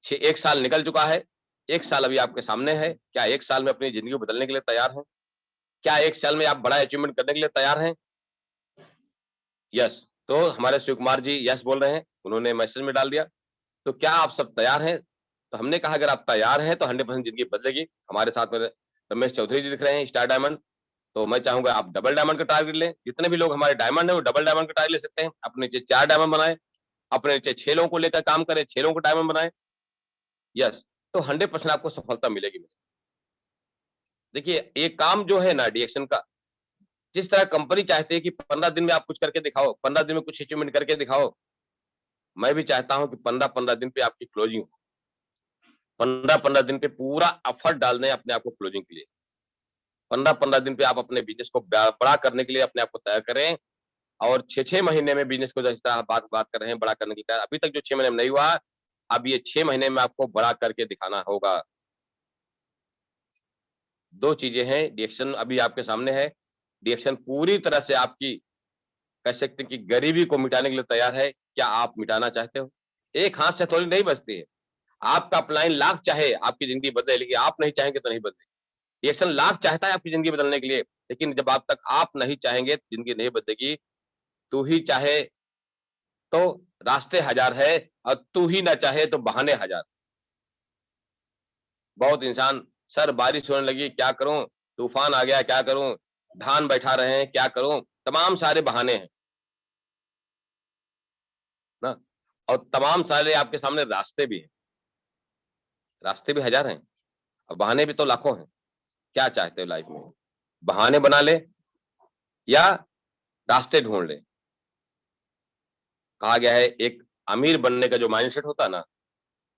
1 साल निकल चुका है, 1 साल अभी आपके सामने है। क्या 1 साल में अपनी ज़िंदगी को बदलने के लिए तैयार हैं? क्या 1 साल में आप बड़ा अचीवमेंट करने के लिए तैयार हैं? यस, तो हमारे शिव कुमार जी यस बोल रहे हैं, उन्होंने मैसेज में डाल दिया। तो क्या आप सब तैयार हैं? तो हमने कहा अगर आप तैयार हैं तो 100% ज़िंदगी बदलेगी। हमारे साथ में रमेश चौधरी जी दिख रहे हैं, स्टार डायमंड। तो मैं चाहूँगा आप डबल डायमंड का टारगेट लें। जितने भी लोग हमारे डायमंड हैं, वो डबल डायमंड का टारगेट ले सकते हैं। अपने नीचे 4 डायमंड बनाएँ, अपने नीचे 6 लोगों को लेकर काम करें, 6 लोगों को डायमंड बनाएँ। यस, तो 100% आपको सफलता मिलेगी। देखिए, ये काम जो है ना डीएक्शन का, जिस तरह कंपनी चाहती है कि 15 दिन में आप कुछ करके दिखाओ, 15 दिन में कुछ अचीवमेंट करके दिखाओ, मैं भी चाहता हूँ कि 15-15 दिन पे आपकी क्लोजिंग हो। 15-15 दिन पे पूरा एफर्ट डाल दें अपने आप को क्लोजिंग के लिए। 15-15 दिन पे आप अपने बिज़नेस को बड़ा करने के लिए अपने आप को तैयार करें और 6-6 महीने में बिज़नेस को जिस तरह आप बात कर रहे हैं बड़ा करने की तैयार अभी तक जो 6 महीने में नहीं हुआ, अब ये 6 महीने में आपको बड़ा करके दिखाना होगा। 2 चीज़ें हैं, डिएक्शन अभी आपके सामने है। डिएक्शन पूरी तरह से आपकी कह सकते हैं कि गरीबी को मिटाने के लिए तैयार है। क्या आप मिटाना चाहते हो? एक हाथ से हथौड़ी नहीं बजती है। आपका अपलाइन लाख चाहे आपकी ज़िंदगी बदले, लेकिन आप नहीं चाहेंगे तो नहीं बदलेगी। रिएक्शन लाख चाहता है आपकी ज़िंदगी बदलने के लिए, लेकिन जब आप तक आप नहीं चाहेंगे, ज़िंदगी नहीं बदलेगी। तू ही चाहे तो रास्ते हज़ार है और तू ही ना चाहे तो बहाने हज़ार। बहुत इंसान सर बारिश होने लगी क्या करूँ? तूफान आ गया क्या करूँ? धान बैठा रहे हैं क्या करूँ? तमाम सारे बहाने हैं, ना? और तमाम सारे आपके सामने रास्ते भी हैं। रास्ते भी हज़ार हैं और बहाने भी तो लाखों हैं। क्या चाहते हो लाइफ में? बहाने बना ले या रास्ते ढूँढ ले। कहा गया है एक अमीर बनने का जो माइंडसेट होता है ना,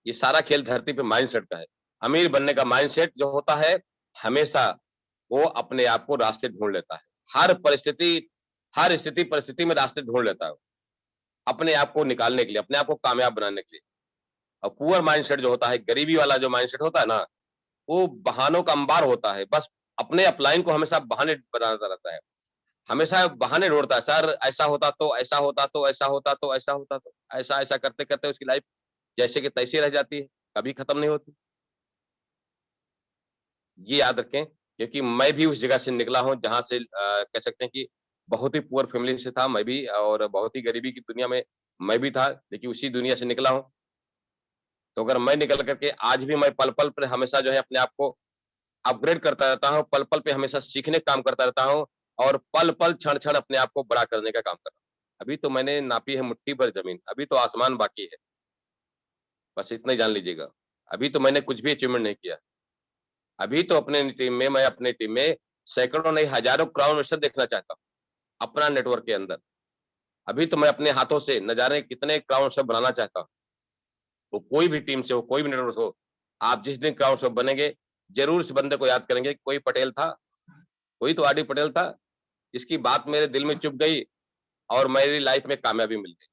ये सारा खेल धरती पे माइंडसेट का है। अमीर बनने का माइंडसेट जो होता है, हमेशा वो अपने आप को रास्ते ढूँढ लेता है। हर स्थिति परिस्थिति में रास्ते ढूँढ लेता है वो, अपने आप को निकालने के लिए, अपने आप को कामयाब बनाने के लिए। और पुअर माइंडसेट जो होता है, गरीबी वाला जो माइंडसेट होता है ना, वो बहानों का अंबार होता है। बस अपने अपलाइन को हमेशा बहाने बनाता रहता है। हमेशा बहाने ढूँढता है, सर ऐसा होता तो, ऐसा होता तो, ऐसा होता तो, ऐसा होता तो। ऐसा-ऐसा करते-करते उसकी लाइफ जैसे कि तैसे रह जाती है, कभी खत्म नहीं होती। ये याद रखें क्योंकि मैं भी उस जगह से निकला हूँ जहाँ से कह सकते हैं कि बहुत ही पुअर फैमिली से था मैं भी और बहुत ही गरीबी की दुनिया में मैं भी था, लेकिन उसी दुनिया से निकला हूँ। तो अगर मैं निकल कर के आज भी मैं पल-पल पे हमेशा जो है अपने आप को अपग्रेड करता रहता हूँ, पल-पल पे हमेशा सीखने का काम करता रहता हूँ और पल-पल, क्षण-क्षण अपने आप को बड़ा करने का काम कर रहा हूँ। अभी तो मैंने नापी है मुट्ठी भर ज़मीन, अभी तो आसमान बाकी है। बस इतना ही जान लीजिएगा। अभी तो मैंने कुछ भी अचीवमेंट नहीं किया। अभी तो मैं अपने टीम में सैकड़ों नहीं हज़ारों क्राउन वेस्टर देखना चाहता हूँ, अपना नेटवर्क के अंदर। अभी तो मैं अपने हाथों से न जाने कितने क्राउन वेस्टर बनाना चाहता हूँ। वो कोई भी टीम से हो, कोई भी नेटवर्क हो, आप जिस दिन क्राउन वेस्टर बनेंगे, ज़रूर इस बंदे को याद करेंगे, कोई पटेल था, कोई तो आरडी पटेल था, जिसकी बात मेरे दिल में चुभ गई और मेरी लाइफ में कामयाबी मिल गई।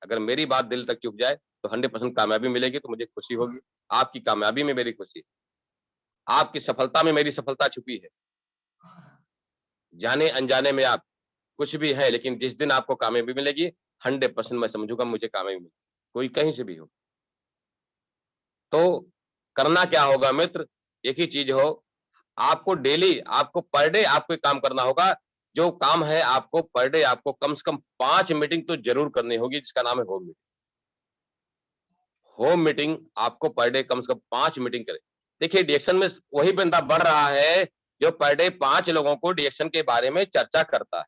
अगर मेरी बात दिल तक चुभ जाए, तो 100% कामयाबी मिलेगी, तो मुझे खुशी होगी। आपकी कामयाबी में मेरी खुशी है। आपकी सफलता में मेरी सफलता छुपी है। जाने-अनजाने में आप कुछ भी है, लेकिन जिस दिन आपको कामयाबी मिलेगी, 100% मैं समझूँगा मुझे कामयाबी मिली। कोई कहीं से भी हो। तो करना क्या होगा मित्र? एक ही चीज़ हो, आपको डेली, आपको पर डे आपको एक काम करना होगा। जो काम है आपको पर डे आपको कम से कम 5 मीटिंग तो ज़रूर करनी होगी, जिसका नाम है होम मीटिंग। होम मीटिंग आपको पर डे कम से कम 5 मीटिंग करें। देखिए डिएक्शन में वही बंदा बढ़ रहा है, जो पर डे 5 लोगों को डिएक्शन के बारे में चर्चा करता है।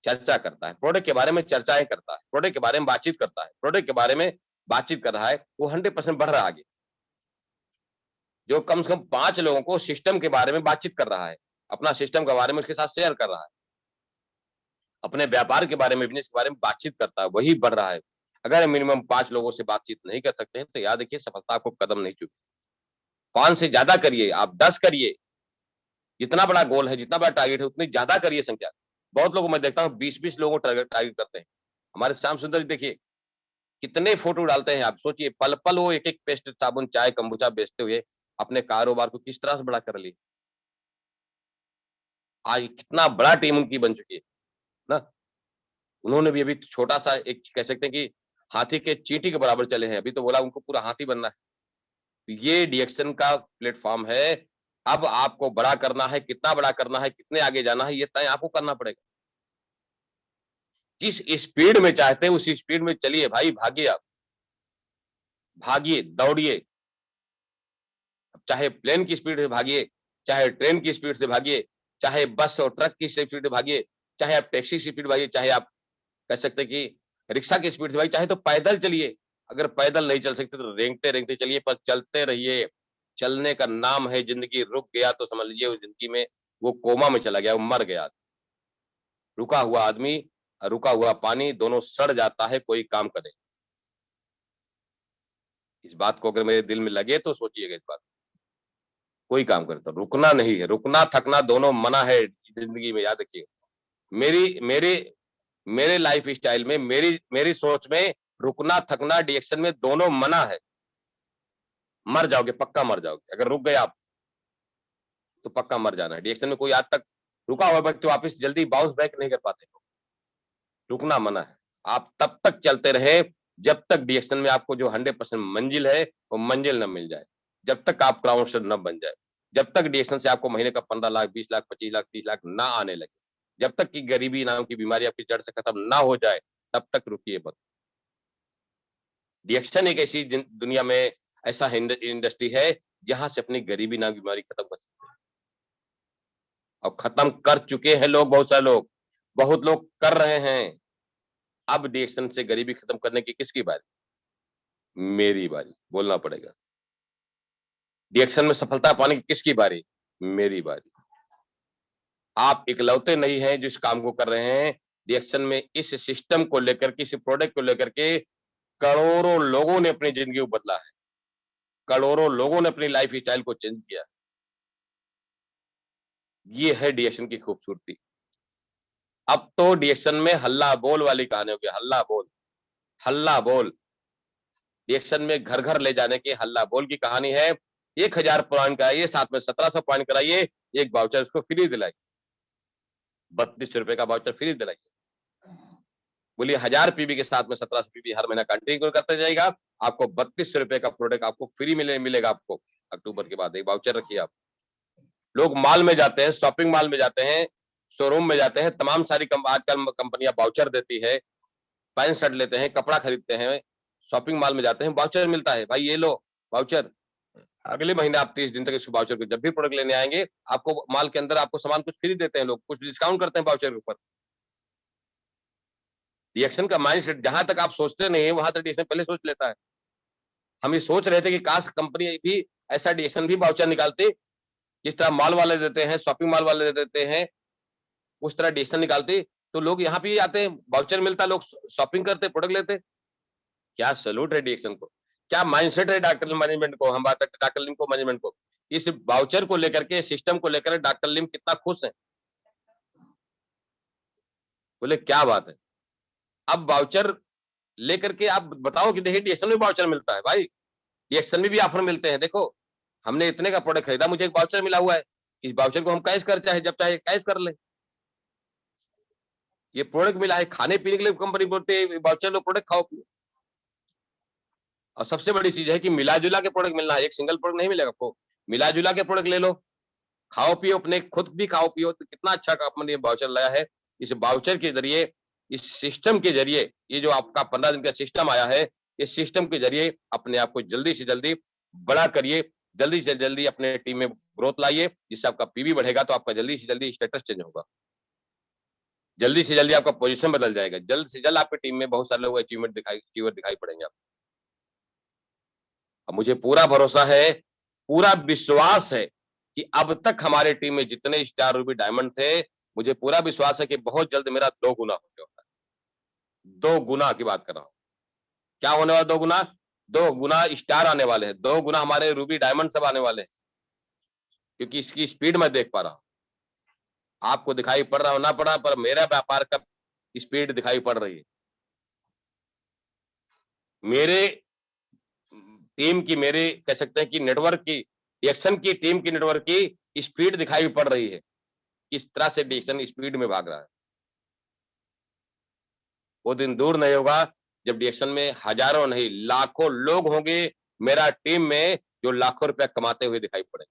चर्चा करता है, प्रोडक्ट के बारे में चर्चाएँ करता है, प्रोडक्ट के बारे में बातचीत करता है, प्रोडक्ट के बारे में बातचीत कर रहा है, वो 100% बढ़ रहा है आगे। जो कम से कम 5 लोगों को सिस्टम के बारे में बातचीत कर रहा है, अपना सिस्टम के बारे में उसके साथ शेयर कर रहा है, अपने व्यापार के बारे में, बिज़नेस के बारे में बातचीत करता है, वही बढ़ रहा है। अगर मिनिमम 5 लोगों से बातचीत नहीं कर सकते हैं, तो याद रखिए सफलता आपको कदम नहीं चूकी। 5 से ज़्यादा करिए, आप 10 करिए, जितना बड़ा गोल है, जितना बड़ा टारगेट है, उतनी ज़्यादा करिए संख्या। बहुत लोगों को मैं देखता हूँ 20-20 लोगों को टारगेट टारगेट करते हैं। हमारे श्याम सुंदर जी देखिए, कितने फोटो डालते हैं आप सोचिए, पल-पल वो एक-एक पेस्ट, साबुन, चाय, kombucha बेचते हुए अपने कारोबार को किस तरह से बड़ा कर लिए। आज कितना बड़ा टीम उनकी बन चुकी है ना? उन्होंने भी अभी छोटा-सा एक कह सकते हैं कि हाथी के चींटी के बराबर चले हैं, अभी तो बोला उनको पूरा हाथी बनना है। तो ये डिएक्शन का प्लेटफ़ॉर्म है, अब आपको बड़ा करना है, कितना बड़ा करना है, कितने आगे जाना है, ये तय आपको करना पड़ेगा। जिस स्पीड में चाहते हैं, उसी स्पीड में चलिए भाई, भागिए आप। भागिए, दौड़िए, चाहे प्लेन की स्पीड से भागिए, चाहे ट्रेन की स्पीड से भागिए, चाहे बस और ट्रक की स्पीड से भागिए, चाहे आप टैक्सी की स्पीड भागिए, चाहे आप कह सकते हैं कि रिक्शा की स्पीड से भागिए, चाहे तो पैदल चलिए। अगर पैदल नहीं चल सकते तो रेंगते-रेंगते चलिए, पर चलते रहिए। चलने का नाम है ज़िंदगी, रुक गया तो समझ लीजिए उस ज़िंदगी में वो कोमा में चला गया, वो मर गया। रुका हुआ आदमी, रुका हुआ पानी दोनों सड़ जाता है, कोई काम करे। इस बात को अगर मेरे दिल में लगे तो सोचिएगा इस बात। कोई काम करे तो रुकना नहीं है, रुकना थकना दोनों मना है ज़िंदगी में, याद रखिएगा। मेरी मेरे मेरे लाइफ स्टाइल में, मेरी मेरी सोच में रुकना थकना डिएक्शन में दोनों मना है। मर जाओगे, पक्का मर जाओगे। अगर रुक गए आप तो पक्का मर जाना है। डिएक्शन में कोई आज तक रुका हुआ व्यक्ति वापस जल्दी बाउंस बैक नहीं कर पाते। रुकना मना है। आप तब तक चलते रहे जब तक डिएक्शन में आपको जो 100% मंजिल है, वो मंजिल ना मिल जाए। जब तक आप क्राउन स्टार ना बन जाए। जब तक डिएक्शन से आपको महीने का 15 लाख, 20 लाख, 25 लाख, 30 लाख ना आने लगे। जब तक कि गरीबी नाम की बीमारी आपकी जड़ से खत्म ना हो जाए, तब तक रुकिए मत। डिएक्शन एक ऐसी दुनिया में ऐसा इंडस्ट्री है, जहाँ से अपनी गरीबी नाम की बीमारी खत्म कर सकते हैं। और खत्म कर चुके हैं लोग, बहुत सारे लोग। बहुत लोग कर रहे हैं। अब डिएक्शन से गरीबी खत्म करने की किसकी बारी? मेरी बारी, बोलना पड़ेगा। डिएक्शन में सफलता पाने की किसकी बारी? मेरी बारी। आप इकलौते नहीं हैं जो इस काम को कर रहे हैं। डिएक्शन में इस सिस्टम को लेकर के, इस प्रोडक्ट को लेकर के करोड़ों लोगों ने अपनी ज़िंदगी को बदला है। करोड़ों लोगों ने अपनी लाइफ स्टाइल को चेंज किया। ये है डिएक्शन की खूबसूरती। अब तो डिएक्शन में हल्ला बोल वाली कहानी हो गई, हल्ला बोल, हल्ला बोल। रिएक्शन में घर-घर ले जाने की हल्ला बोल की कहानी है। 1000 पॉइंट कराइए, साथ में 1700 पॉइंट कराइए, एक वाउचर उसको फ्री दिलाइए। ₹32 का वाउचर फ्री दिलाइए। बोलिए 1000 पीवी के साथ में 1700 पीवी हर महीना कंटिन्यू करते जाइएगा, आपको ₹32 का प्रोडक्ट आपको फ्री मिलेगा आपको। अक्टूबर के बाद एक वाउचर रखिए आप। लोग मॉल में जाते हैं, शॉपिंग मॉल में जाते हैं, शोरूम में जाते हैं, तमाम सारी आजकल कंपनियां वाउचर देती है। पैंट शर्ट लेते हैं, कपड़ा खरीदते हैं, शॉपिंग मॉल में जाते हैं, वाउचर मिलता है, भाई ये लो वाउचर। अगले महीने आप 30 दिन तक इस वाउचर को जब भी प्रोडक्ट लेने आएंगे, आपको माल के अंदर आपको सामान कुछ फ्री देते हैं लोग, कुछ डिस्काउंट करते हैं वाउचर के ऊपर। रिएक्शन का माइंडसेट जहां तक आप सोचते नहीं है, वहां तक रिएक्शन पहले सोच लेता है। हम ये सोच रहे थे कि काश कंपनी भी ऐसा रिएक्शन भी वाउचर निकालती, जिस तरह मॉल वाले देते हैं, शॉपिंग मॉल वाले देते हैं, उस तरह डिसीजन निकालती, तो लोग यहाँ पे ही आते हैं, वाउचर मिलता, लोग शॉपिंग करते, प्रोडक्ट लेते। क्या सैल्यूट है डिएक्शन को, क्या माइंडसेट है डॉक्टर मैनेजमेंट को, हम बात डॉक्टर लिम को मैनेजमेंट को। इस वाउचर को लेकर के, सिस्टम को लेकर डॉक्टर लिम कितना खुश है। बोले क्या बात है। अब वाउचर लेकर के आप बताओ कि देखिए डिएक्शन में वाउचर मिलता है भाई, डिएक्शन में भी ऑफर मिलते हैं। देखो हमने इतने का प्रोडक्ट खरीदा, मुझे एक वाउचर मिला हुआ है, इस वाउचर को हम कैश कर चाहे जब चाहे कैश कर ले। ये प्रोडक्ट मिला है, खाने पीने के लिए कंपनी बोलते है वाउचर लो, प्रोडक्ट खाओ पियो। और सबसे बड़ी चीज है कि मिला जुला के प्रोडक्ट मिलना है, एक सिंगल प्रोडक्ट नहीं मिलेगा आपको, मिला जुला के प्रोडक्ट ले लो, खाओ पियो, अपने खुद भी खाओ पियो। तो कितना अच्छा कंपनी वाउचर लाया है। इस वाउचर के जरिए, इस सिस्टम के जरिए, ये जो आपका 15 दिन का सिस्टम आया है, इस सिस्टम के जरिए अपने आप को जल्दी से जल्दी बड़ा करिए, जल्दी से जल्दी अपने टीम में ग्रोथ लाइए, जिससे आपका पीवी बढ़ेगा तो आपका जल्दी से जल्दी स्टेटस चेंज होगा, जल्दी से जल्दी आपका पोजीशन बदल जाएगा, जल्द से जल्द आपकी टीम में बहुत सारे लोग अचीवर दिखाई पड़ेंगे आपको। अब मुझे पूरा भरोसा है, पूरा विश्वास है कि अब तक हमारे टीम में जितने स्टार रूबी डायमंड थे, मुझे पूरा विश्वास है कि बहुत जल्द मेरा 2 गुना होने वाला है। 2 गुना की बात कर रहा हूँ। क्या होने वाला 2 गुना? 2 गुना स्टार आने वाले हैं, 2 गुना हमारे रूबी डायमंड सब आने वाले हैं, क्योंकि इसकी स्पीड मैं देख पा रहा हूँ। आपको दिखाई पड़ रहा हो ना पड़ा, पर मेरा व्यापार का स्पीड दिखाई पड़ रही है। मेरे टीम की, मेरे कह सकते हैं कि नेटवर्क की, एक्शन की टीम की नेटवर्क की स्पीड दिखाई पड़ रही है, किस तरह से डिसीजन स्पीड में भाग रहा है। वो दिन दूर नहीं होगा जब डिएक्शन में हजारों नहीं लाखों लोग होंगे मेरा टीम में, जो लाखों रुपया कमाते हुए दिखाई पड़े।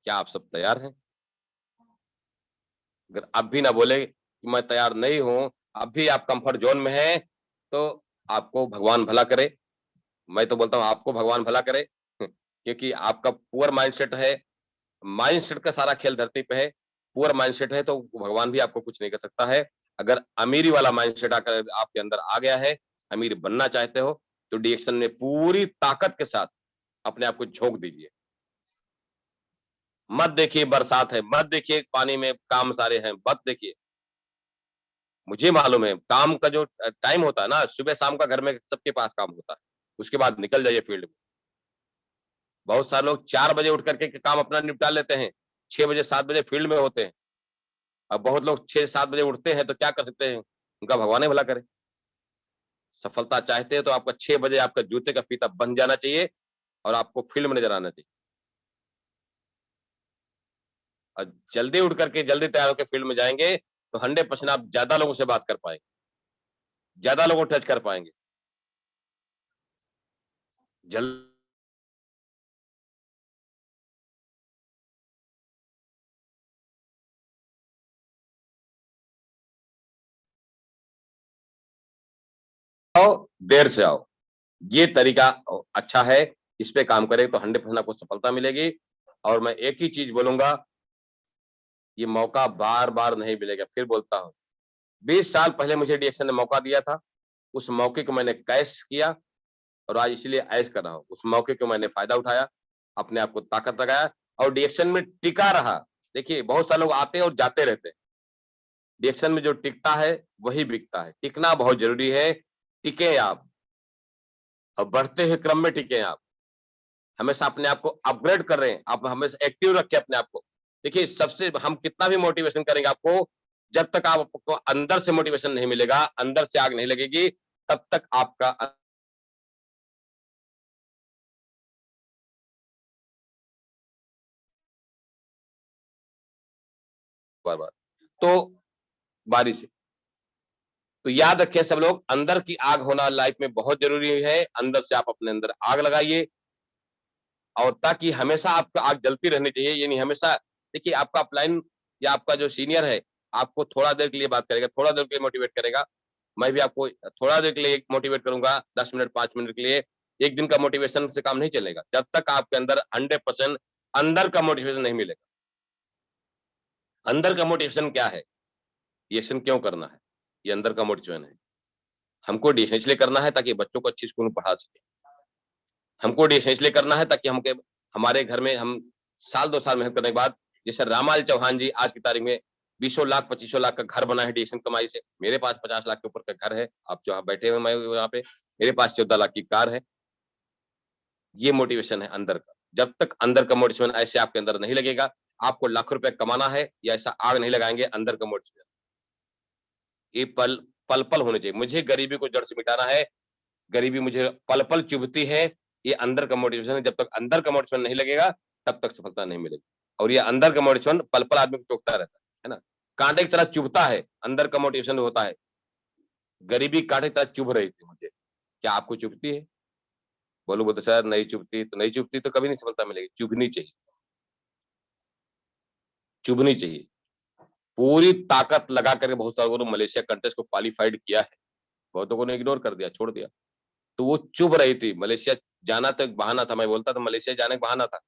क्या आप सब तैयार हैं? अगर अब भी ना बोले कि मैं तैयार नहीं हूं, अब भी आप कंफर्ट जोन में हैं, तो आपको भगवान भला करे। मैं तो बोलता हूं आपको भगवान भला करे, क्योंकि आपका पुअर माइंडसेट है, माइंडसेट का सारा खेल धरती पे है। पुअर माइंडसेट है तो भगवान भी आपको कुछ नहीं कर सकता है। अगर अमीरी वाला माइंडसेट आकर आपके अंदर आ गया है, अमीर बनना चाहते हो, तो डिएक्शन में पूरी ताकत के साथ अपने आप को झोंक दीजिए। मत देखिए बरसात है, मत देखिए पानी में काम सारे हैं, मत देखिए। मुझे मालूम है काम का जो टाइम होता है ना, सुबह शाम का घर में सबके पास काम होता है, उसके बाद निकल जाइए फील्ड में। बहुत सारे लोग 4 बजे उठ करके काम अपना निपटा लेते हैं, 6 बजे 7 बजे फील्ड में होते हैं। अब बहुत लोग 6-7 बजे उठते हैं तो क्या कर सकते हैं, उनका भगवान ही भला करे। सफलता चाहते हैं तो आपका 6 बजे आपका जूते का फीता बंध जाना चाहिए और आपको फील्ड में नजर आना चाहिए। और जल्दी उठ करके जल्दी तैयार होकर फील्ड में जाएंगे तो 100% आप ज्यादा लोगों से बात कर पाएंगे, ज्यादा लोगों को टच कर पाएंगे। जल्द आओ, देर से आओ, ये तरीका अच्छा है। इस पे काम करें तो 100% आपको सफलता मिलेगी। और मैं एक ही चीज बोलूंगा, ये मौका बार बार नहीं मिलेगा, फिर बोलता हूँ। 20 साल पहले मुझे डिएक्शन ने मौका दिया था, उस मौके को मैंने कैश किया और आज इसलिए ऐश कर रहा हूँ। उस मौके को मैंने फायदा उठाया, अपने आप को ताकत लगाया और डिएक्शन में टिका रहा। देखिए बहुत सारे लोग आते हैं और जाते रहते हैं, डिएक्शन में जो टिकता है वही बिकता है। टिकना बहुत जरूरी है, टिके आप और बढ़ते हुए क्रम में टिके आप, हमेशा अपने आप को अपग्रेड कर रहे हैं, आप हमेशा एक्टिव रखें अपने आप को। देखिए सबसे हम कितना भी मोटिवेशन करेंगे आपको, जब तक आपको अंदर से मोटिवेशन नहीं मिलेगा, अंदर से आग नहीं लगेगी, तब तक आपका बार बार तो बारिश है। तो याद रखें सब लोग, अंदर की आग होना लाइफ में बहुत जरूरी है। अंदर से आप अपने अंदर आग लगाइए और ताकि हमेशा आपका आग जलती रहनी चाहिए। ये नहीं हमेशा, देखिए आपका अपलाइन या आपका जो सीनियर है आपको थोड़ा देर के लिए बात करेगा, थोड़ा देर के लिए मोटिवेट करेगा। मैं भी आपको थोड़ा देर के लिए मोटिवेट करूंगा, 10 मिनट 5 मिनट के लिए, एक दिन का मोटिवेशन से काम नहीं चलेगा। जब तक आपके अंदर 100% अंदर का मोटिवेशन नहीं मिलेगा। अंदर का मोटिवेशन क्या है? ये एक्शन क्यों करना है? ये अंदर का मोटिवेशन है। हमको डीएसएन इसलिए करना है ताकि बच्चों को अच्छी स्कूल में पढ़ा सकें। हमको डीएसएन इसलिए करना है ताकि हमके हमारे घर में हम साल 2 साल मेहनत करने के बाद, जैसे रामलाल चौहान जी आज की तारीख में 20 लाख 25 लाख का घर बना है डीएसएन कमाई से। मेरे पास 50 लाख के ऊपर का घर है। आप जहाँ बैठे हुए मैं यहाँ पे, मेरे पास 14 लाख की कार है। ये मोटिवेशन है अंदर का। जब तक अंदर का मोटिवेशन ऐसे आपके अंदर नहीं लगेगा, आपको लाखों रुपए कमाना है या ऐसा आग नहीं लगाएँगे अंदर का मोटिवेशन। ये पल-पल होने चाहिए। मुझे गरीबी को जड़ से मिटाना है, गरीबी मुझे पल-पल चुभती है, ये अंदर का मोटिवेशन है। जब तक अंदर का मोटिवेशन नहीं लगेगा, तब तक सफलता नहीं मिलेगी। और ये अंदर का मोटिवेशन पल-पल आदमी को चौंकता रहता है ना? काँटे की तरह चुभता है, अंदर का मोटिवेशन होता है। गरीबी काँटे की तरह चुभ रही थी मुझे। क्या आपको चुभती है? बोलो बोलते सर नहीं चुभती, तो नहीं चुभती तो कभी नहीं सफलता मिलेगी। चुभनी चाहिए, चुभनी चाहिए। पूरी ताकत लगा करके बहुत सारे लोगों ने मलेशिया कंटेस्ट को क्वालीफाइड किया है। बहुतों को ने इग्नोर कर दिया, छोड़ दिया। तो वो चुभ रही थी। मलेशिया जाना तो एक बहाना था, मैं बोलता था मलेशिया जाने का बहाना था।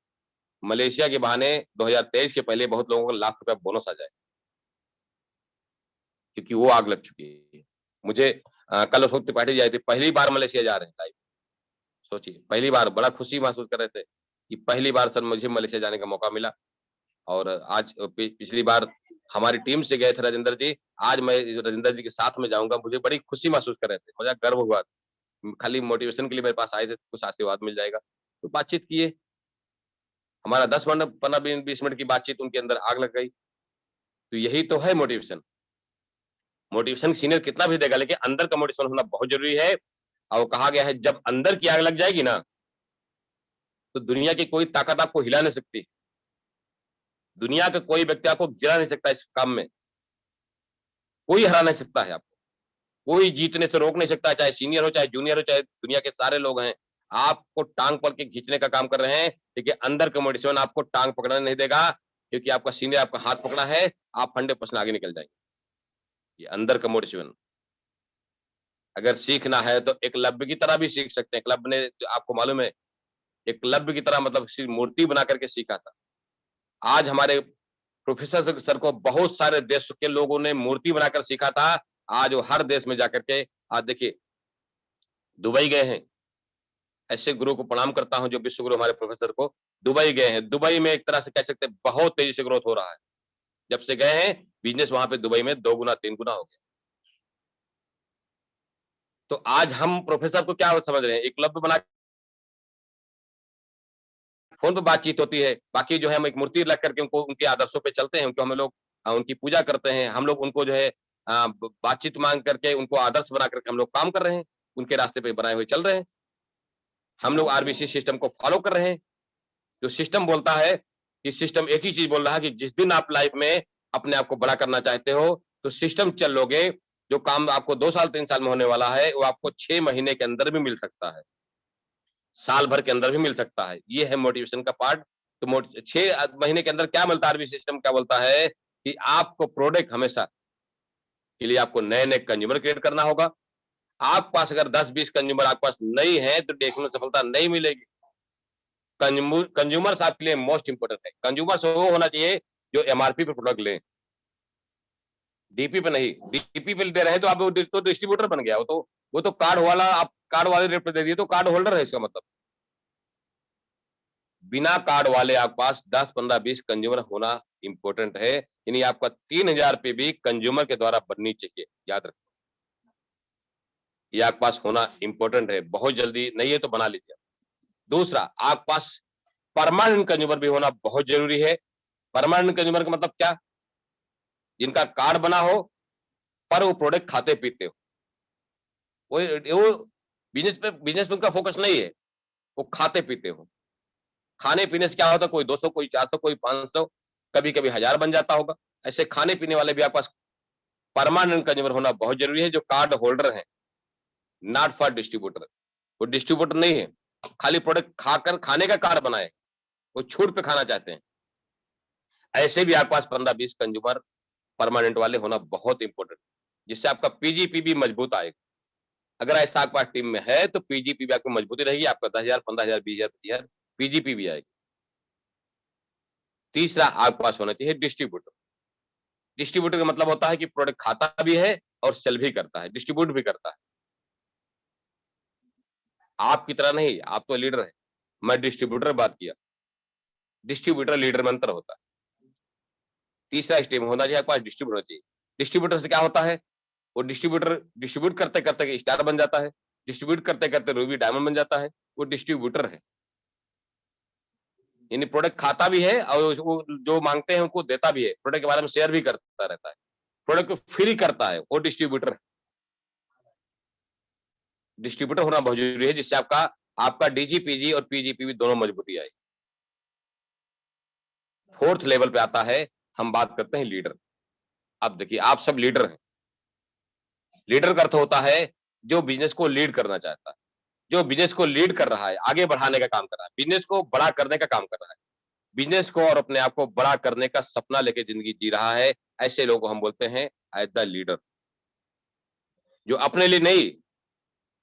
मलेशिया के बहाने 2023 के पहले बहुत लोगों को लाख रुपया बोनस आ जाए, क्योंकि वो आग लग चुकी है। मुझे कल अशोक त्रिपाठी जी आए थे, पहली बार मलेशिया जा रहे हैं लाइव। सोचिए, पहली बार बड़ा खुशी महसूस कर रहे थे कि पहली बार सर मुझे मलेशिया जाने का मौका मिला। और आज पिछली बार हमारी टीम से गए थे राजेंद्र जी, आज मैं राजेंद्र जी के साथ में जाऊँगा, मुझे बड़ी खुशी महसूस कर रहे थे, मुझे गर्व हुआ। खाली मोटिवेशन के लिए मेरे पास आए थे, कुछ आशीर्वाद मिल जाएगा। तो बातचीत किए, हमारा 10 मिनट 15 20 मिनट की बातचीत उनके अंदर आग लग गई। तो यही तो है मोटिवेशन। मोटिवेशन सीनियर कितना भी देगा, लेकिन अंदर का मोटिवेशन होना बहुत ज़रूरी है। और कहा गया है जब अंदर की आग लग जाएगी ना, तो दुनिया की कोई ताकत आपको हिला नहीं सकती। दुनिया का कोई व्यक्ति आपको गिरा नहीं सकता इस काम में। कोई हरा नहीं सकता है आपको। कोई जीतने से रोक नहीं सकता, चाहे सीनियर हो, चाहे जूनियर हो, चाहे दुनिया के सारे लोग हैं। आपको टाँग पकड़ के खींचने का काम कर रहे हैं, लेकिन अंदर का मोटिवेशन आपको टाँग पकड़ने नहीं देगा, क्योंकि आपका सीनियर आपका हाथ पकड़ा है, आप 100% आगे निकल जाएँगे। ये अंदर का मोटिवेशन। अगर सीखना है तो एकलव्य की तरह भी सीख सकते हैं। एकलव्य ने आपको मालूम है, एकलव्य की तरह मतलब सिर्फ मूर्ति बना करके सीखा था। आज हमारे प्रोफेसर सर को बहुत सारे देश के लोगों ने मूर्ति बनाकर सीखा था। आज वो हर देश में जाकर के आज देखिए दुबई गए हैं। ऐसे गुरु को प्रणाम करता हूँ जो विश्व गुरु हमारे प्रोफेसर को दुबई गए हैं। दुबई में एक तरह से कह सकते हैं बहुत तेजी से ग्रोथ हो रहा है। जब से गए हैं बिज़नेस वहाँ पे दुबई में 2 गुना 3 गुना हो गया। तो आज हम प्रोफेसर को क्या समझ रहे हैं? एकलव्य बना फ़ोन पे बातचीत होती है। बाकी जो है हम एक मूर्ति रख करके उनको उनके आदर्शों पे चलते हैं, उनको हम लोग उनकी पूजा करते हैं। हम लोग उनको जो है ब बातचीत माँग करके उनको आदर्श बना करके हम लोग काम कर रहे हैं। उनके रास्ते पे बनाए हुए चल रहे हैं। हम लोग आरबीसी सिस्टम को फ़ॉलो कर रहे हैं। जो सिस्टम बोलता है कि सिस्टम एक ही चीज़ बोल रहा है कि जिस दिन आप लाइफ़ में अपने आप को बड़ा करना चाहते हो, तो सिस्टम चलोगे, जो काम आपको 2 साल 3 साल में होने वाला है, वो आपको 6 महीने के अंदर भी मिल सकता है। साल भर के अंदर भी मिल सकता है। ये है मोटिवेशन का पार्ट। तो 6 महीने के अंदर क्या मिलता है, आरबी सिस्टम क्या बोलता है कि आपको प्रोडक्ट हमेशा के लिए आपको नए-नए कंज्यूमर क्रिएट करना होगा। आपके पास अगर 10-20 कंज्यूमर आपके पास नहीं है, तो देखने में सफलता नहीं मिलेगी। कंज्यूमर्स आपके लिए मोस्ट इंपोर्टेंट है। कंज्यूमर्स वो होना चाहिए जो एमआरपी पे प्रोडक्ट लें, डीपी पे नहीं। डीपी पे दे रहे हैं तो आप वो तो डिस्ट्रीब्यूटर बन गया। वो तो कार्ड वाला, आप कार्ड वाले रेट पे दे दिए तो कार्ड होल्डर है इसका मतलब। बिना कार्ड वाले आपके पास 10, 15, 20 कंज्यूमर होना इंपॉर्टेंट है। यानी आपका 3000 पे भी कंज्यूमर के द्वारा बननी चाहिए, याद रखो। ये आपके पास होना इंपॉर्टेंट है। बहुत जल्दी नहीं है तो बना लीजिए। दूसरा, आपके पास परमानेंट कंज्यूमर भी होना बहुत जरूरी है। परमानेंट कंज्यूमर का मतलब क्या? जिनका कार्ड बना हो पर वो प्रोडक्ट खाते पीते हो। वो बिजनेस पे उनका फोकस नहीं है, वो खाते पीते हो। खाने पीने से क्या होता है, कोई 200, कोई 400, कोई 500, कभी कभी 1000 बन जाता होगा। ऐसे खाने पीने वाले भी आपके पास परमानेंट कंज्यूमर होना बहुत जरूरी है, जो कार्ड होल्डर है, नॉट फॉर डिस्ट्रीब्यूटर। वो डिस्ट्रीब्यूटर नहीं है, खाली प्रोडक्ट खाकर खाने का कार्ड बनाए, वो छूट पे खाना चाहते हैं। ऐसे भी आपके पास 15-20 कंज्यूमर परमानेंट वाले होना बहुत इंपॉर्टेंट, जिससे आपका पीजीपीबी मजबूत आएगा। अगर ऐसा आपके पास टीम में है तो पीजीपीबी आपको मजबूती रहेगी, आपका 10,000, 15,000, 20,000, 25,000 पीजीपीबी आएगी। तीसरा आपके पास होना चाहिए डिस्ट्रीब्यूटर। डिस्ट्रीब्यूटर का मतलब होता है कि प्रोडक्ट खाता भी है और सेल भी करता है, डिस्ट्रीब्यूट भी करता है। आपकी तरह नहीं, आप तो लीडर है, मैं डिस्ट्रीब्यूटर बात किया। डिस्ट्रीब्यूटर लीडर में अंतर होता है। तीसरा स्टेप होना चाहिए, आपके पास डिस्ट्रीब्यूटर चाहिए। डिस्ट्रीब्यूटर से क्या होता है, वो डिस्ट्रीब्यूटर डिस्ट्रीब्यूट करते करते स्टार बन जाता है, डिस्ट्रीब्यूट करते करते रूबी डायमंड बन जाता है, वो डिस्ट्रीब्यूटर है। यानी प्रोडक्ट खाता भी है और वो जो मांगते हैं उनको देता भी है, प्रोडक्ट के बारे में शेयर भी करता रहता है, प्रोडक्ट को फ्री करता है, वो डिस्ट्रीब्यूटर है। डिस्ट्रीब्यूटर होना बहुत जरूरी है, जिससे आपका आपका डीजीपीजी और पीजीपीबी दोनों मजबूती आए। फोर्थ लेवल पे आता है, हम बात करते हैं लीडर। अब देखिए आप सब लीडर हैं। लीडर का अर्थ होता है जो बिजनेस को लीड करना चाहता है, जो बिजनेस को लीड कर रहा है, आगे बढ़ाने का काम कर रहा है, बिजनेस को बड़ा करने का काम कर रहा है, बिजनेस को और अपने आप को बड़ा करने का सपना लेके जिंदगी जी रहा है, ऐसे लोगों को हम बोलते हैं एज द लीडर। जो अपने लिए नहीं,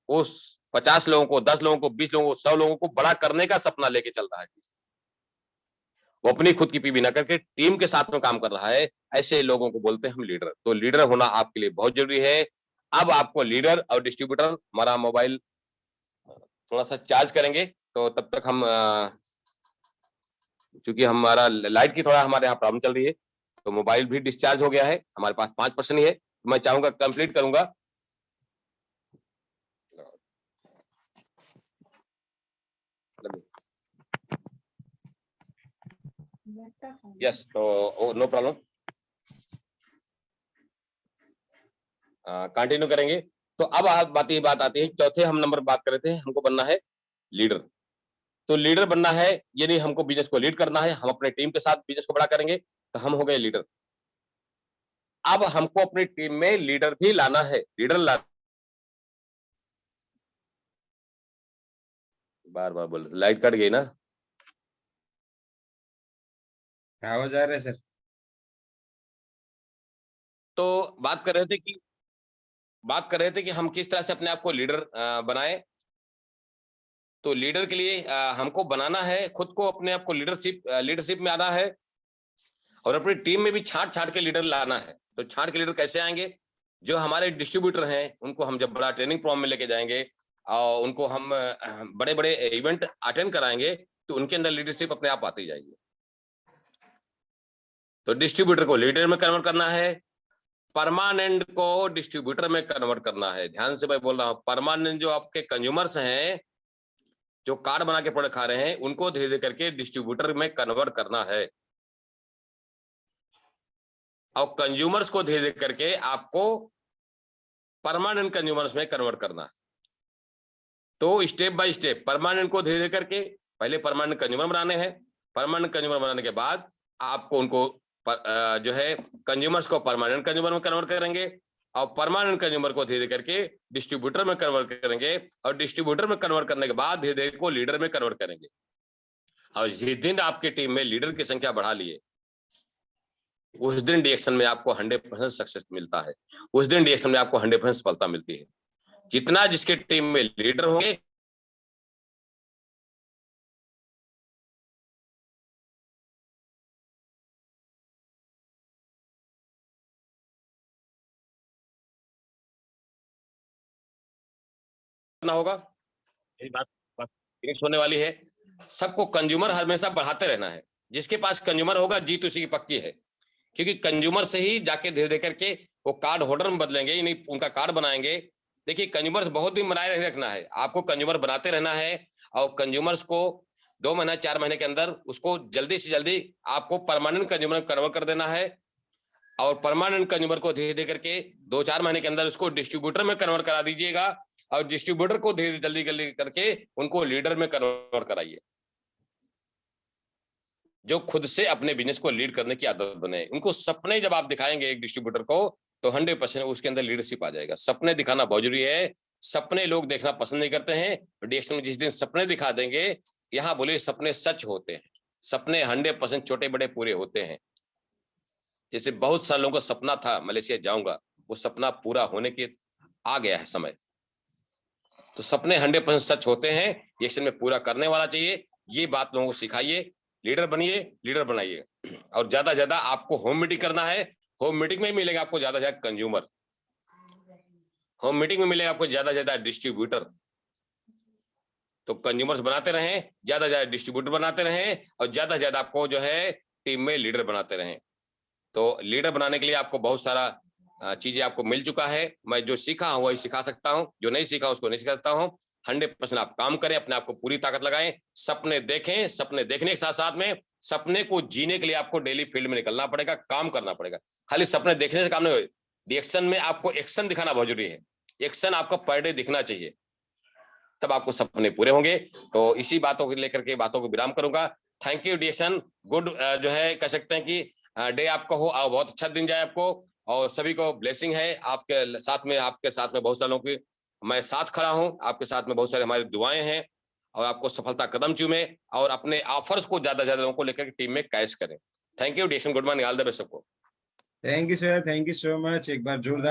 उस 50 लोगों को, 10 लोगों को, 20 लोगों को, 100 लोगों को बड़ा करने का सपना लेके चल रहा है। वो अपनी खुद की पीवी ना करके टीम के साथ में काम कर रहा है, ऐसे लोगों को बोलते हैं हम लीडर। तो लीडर होना आपके लिए बहुत जरूरी है। अब आपको लीडर और डिस्ट्रीब्यूटर, हमारा मोबाइल थोड़ा सा चार्ज करेंगे, तो तब तक हम क्योंकि हमारा लाइट की थोड़ा हमारे यहाँ प्रॉब्लम चल रही है, तो मोबाइल भी डिस्चार्ज हो गया है, हमारे पास 5% ही है। मैं चाहूंगा कंप्लीट करूंगा। यस, तो नो प्रॉब्लम, कंटिन्यू करेंगे। तो अब बात आती है, चौथे हम नंबर बात कर रहे थे, हमको बनना है लीडर। तो लीडर बनना है, यानी हमको बिजनेस को लीड करना है, हम अपने टीम के साथ बिजनेस को बड़ा करेंगे, तो हम हो गए लीडर। अब हमको अपनी टीम में लीडर भी लाना है, लीडर ला बार बार बोल, लाइट कट गई ना। आवाज आ रहा है सर? तो बात कर रहे थे कि हम किस तरह से अपने आप को लीडर बनाए। तो लीडर के लिए हमको बनाना है, खुद को अपने आप को लीडरशिप में आना है, और अपनी टीम में भी छांट छांट के लीडर लाना है। तो छांट के लीडर कैसे आएंगे, जो हमारे डिस्ट्रीब्यूटर हैं उनको हम जब बड़ा ट्रेनिंग प्रोग्राम में लेके जाएंगे और उनको हम बड़े बड़े इवेंट अटेंड कराएंगे, तो उनके अंदर लीडरशिप अपने आप आती जाएगी। तो डिस्ट्रीब्यूटर को लीडर में कन्वर्ट करना है, परमानेंट को डिस्ट्रीब्यूटर में कन्वर्ट करना है। ध्यान से मैं बोल रहा हूं, परमानेंट जो आपके कंज्यूमर्स हैं, जो कार्ड बना के प्रोडक्ट खा रहे हैं, उनको धीरे धीरे करके डिस्ट्रीब्यूटर में कन्वर्ट करना है, और कंज्यूमर्स को धीरे धीरे करके आपको परमानेंट कंज्यूमर्स में कन्वर्ट करना है। तो स्टेप बाय स्टेप परमानेंट को धीरे धीरे करके पहले परमानेंट कंज्यूमर बनाने हैं, परमानेंट कंज्यूमर बनाने के बाद आपको उनको जो है कंज्यूमर्स को परमानेंट कंज्यूमर में कन्वर्ट करेंगे, और परमानेंट कंज्यूमर को धीरे करके डिस्ट्रीब्यूटर में कन्वर्ट करेंगे, और डिस्ट्रीब्यूटर में कन्वर्ट करने के बाद धीरे धीरे को लीडर में कन्वर्ट करेंगे। और जिस दिन आपकी टीम में लीडर की संख्या बढ़ा लिए, उस दिन डीएक्शन में आपको 100% सक्सेस मिलता है, उस दिन डीएक्शन में आपको 100% सफलता मिलती है। जितना जिसके टीम में लीडर होंगे, करना होगा, यही बात फिनिश होने वाली है। सबको कंज्यूमर हमेशा बढ़ाते रहना है, जिसके पास कंज्यूमर होगा जीत उसी की पक्की है, क्योंकि कंज्यूमर से ही जाके धीरे धीरे करके वो कार्ड होल्डर में बदलेंगे, यानी उनका कार्ड बनाएंगे। देखिए कंज्यूमर्स बहुत दिन बनाए नहीं रखना है, आपको कंज्यूमर बनाते रहना है, और कंज्यूमर्स को 2 महीना 4 महीने के अंदर उसको जल्दी से जल्दी आपको परमानेंट कंज्यूमर कन्वर्ट कर देना है, और परमानेंट कंज्यूमर को धीरे धीरे करके 2-4 महीने के अंदर उसको डिस्ट्रीब्यूटर में कन्वर्ट करा दीजिएगा, और डिस्ट्रीब्यूटर को धीरे जल्दी जल्दी करके उनको लीडर में कन्वर्ट कराइए, जो खुद से अपने बिजनेस को लीड करने की आदत बने। उनको सपने जब आप दिखाएंगे एक डिस्ट्रीब्यूटर को, तो 100% उसके अंदर लीडरशिप आ जाएगा। सपने दिखाना बहुत जरूरी है, सपने लोग देखना पसंद नहीं करते हैं। डीएक्शन में जिस दिन सपने दिखा देंगे, यहाँ बोले सपने सच होते हैं, सपने 100% छोटे बड़े पूरे होते हैं। जैसे बहुत सालों का सपना था मलेशिया जाऊंगा, वो सपना पूरा होने के आ गया है समय। तो सपने 100% सच होते हैं, ये एक्शन में पूरा करने वाला चाहिए। ये बात लोगों को सिखाइए, लीडर बनिए, लीडर बनाइए। और ज्यादा ज्यादा आपको होम मीटिंग करना है, होम मीटिंग में मिलेगा आपको ज्यादा ज्यादा कंज्यूमर, होम मीटिंग में मिलेगा आपको ज्यादा ज्यादा डिस्ट्रीब्यूटर। तो कंज्यूमर्स बनाते रहें, ज्यादा ज्यादा डिस्ट्रीब्यूटर बनाते रहें, और ज्यादा ज्यादा आपको जो है टीम में लीडर बनाते रहें। तो लीडर बनाने के लिए आपको बहुत सारा चीजें आपको मिल चुका है। मैं जो सीखा हूं वही सिखा सकता हूं, जो नहीं सीखा उसको नहीं सिखा सकता हूं। 100% आप काम करें, अपने आप को पूरी ताकत लगाएं, सपने देखें। सपने देखने के साथ साथ में सपने को जीने के लिए आपको डेली फील्ड में निकलना पड़ेगा, काम करना पड़ेगा। खाली सपने देखने से काम नहीं होगा, रिएक्शन में आपको एक्शन दिखाना बहुत जरूरी है। एक्शन आपका पर डे दिखना चाहिए, तब आपको सपने पूरे होंगे। तो इसी बातों को लेकर के बातों को विराम करूंगा। थैंक यू डिएक्शन, गुड जो है कह सकते हैं कि डे आपका हो, बहुत अच्छा दिन जाए आपको, और सभी को ब्लेसिंग है। आपके साथ में बहुत सारे लोगों की मैं साथ खड़ा हूं, आपके साथ में बहुत सारे हमारी दुआएं हैं, और आपको सफलता कदम चूमे, और अपने ऑफर्स को ज्यादा ज्यादा लोगों को लेकर टीम में कैश करें। Thank you DXN, good morning, all the best सबको। Thank you sir, thank you so much. एक बार जोरदार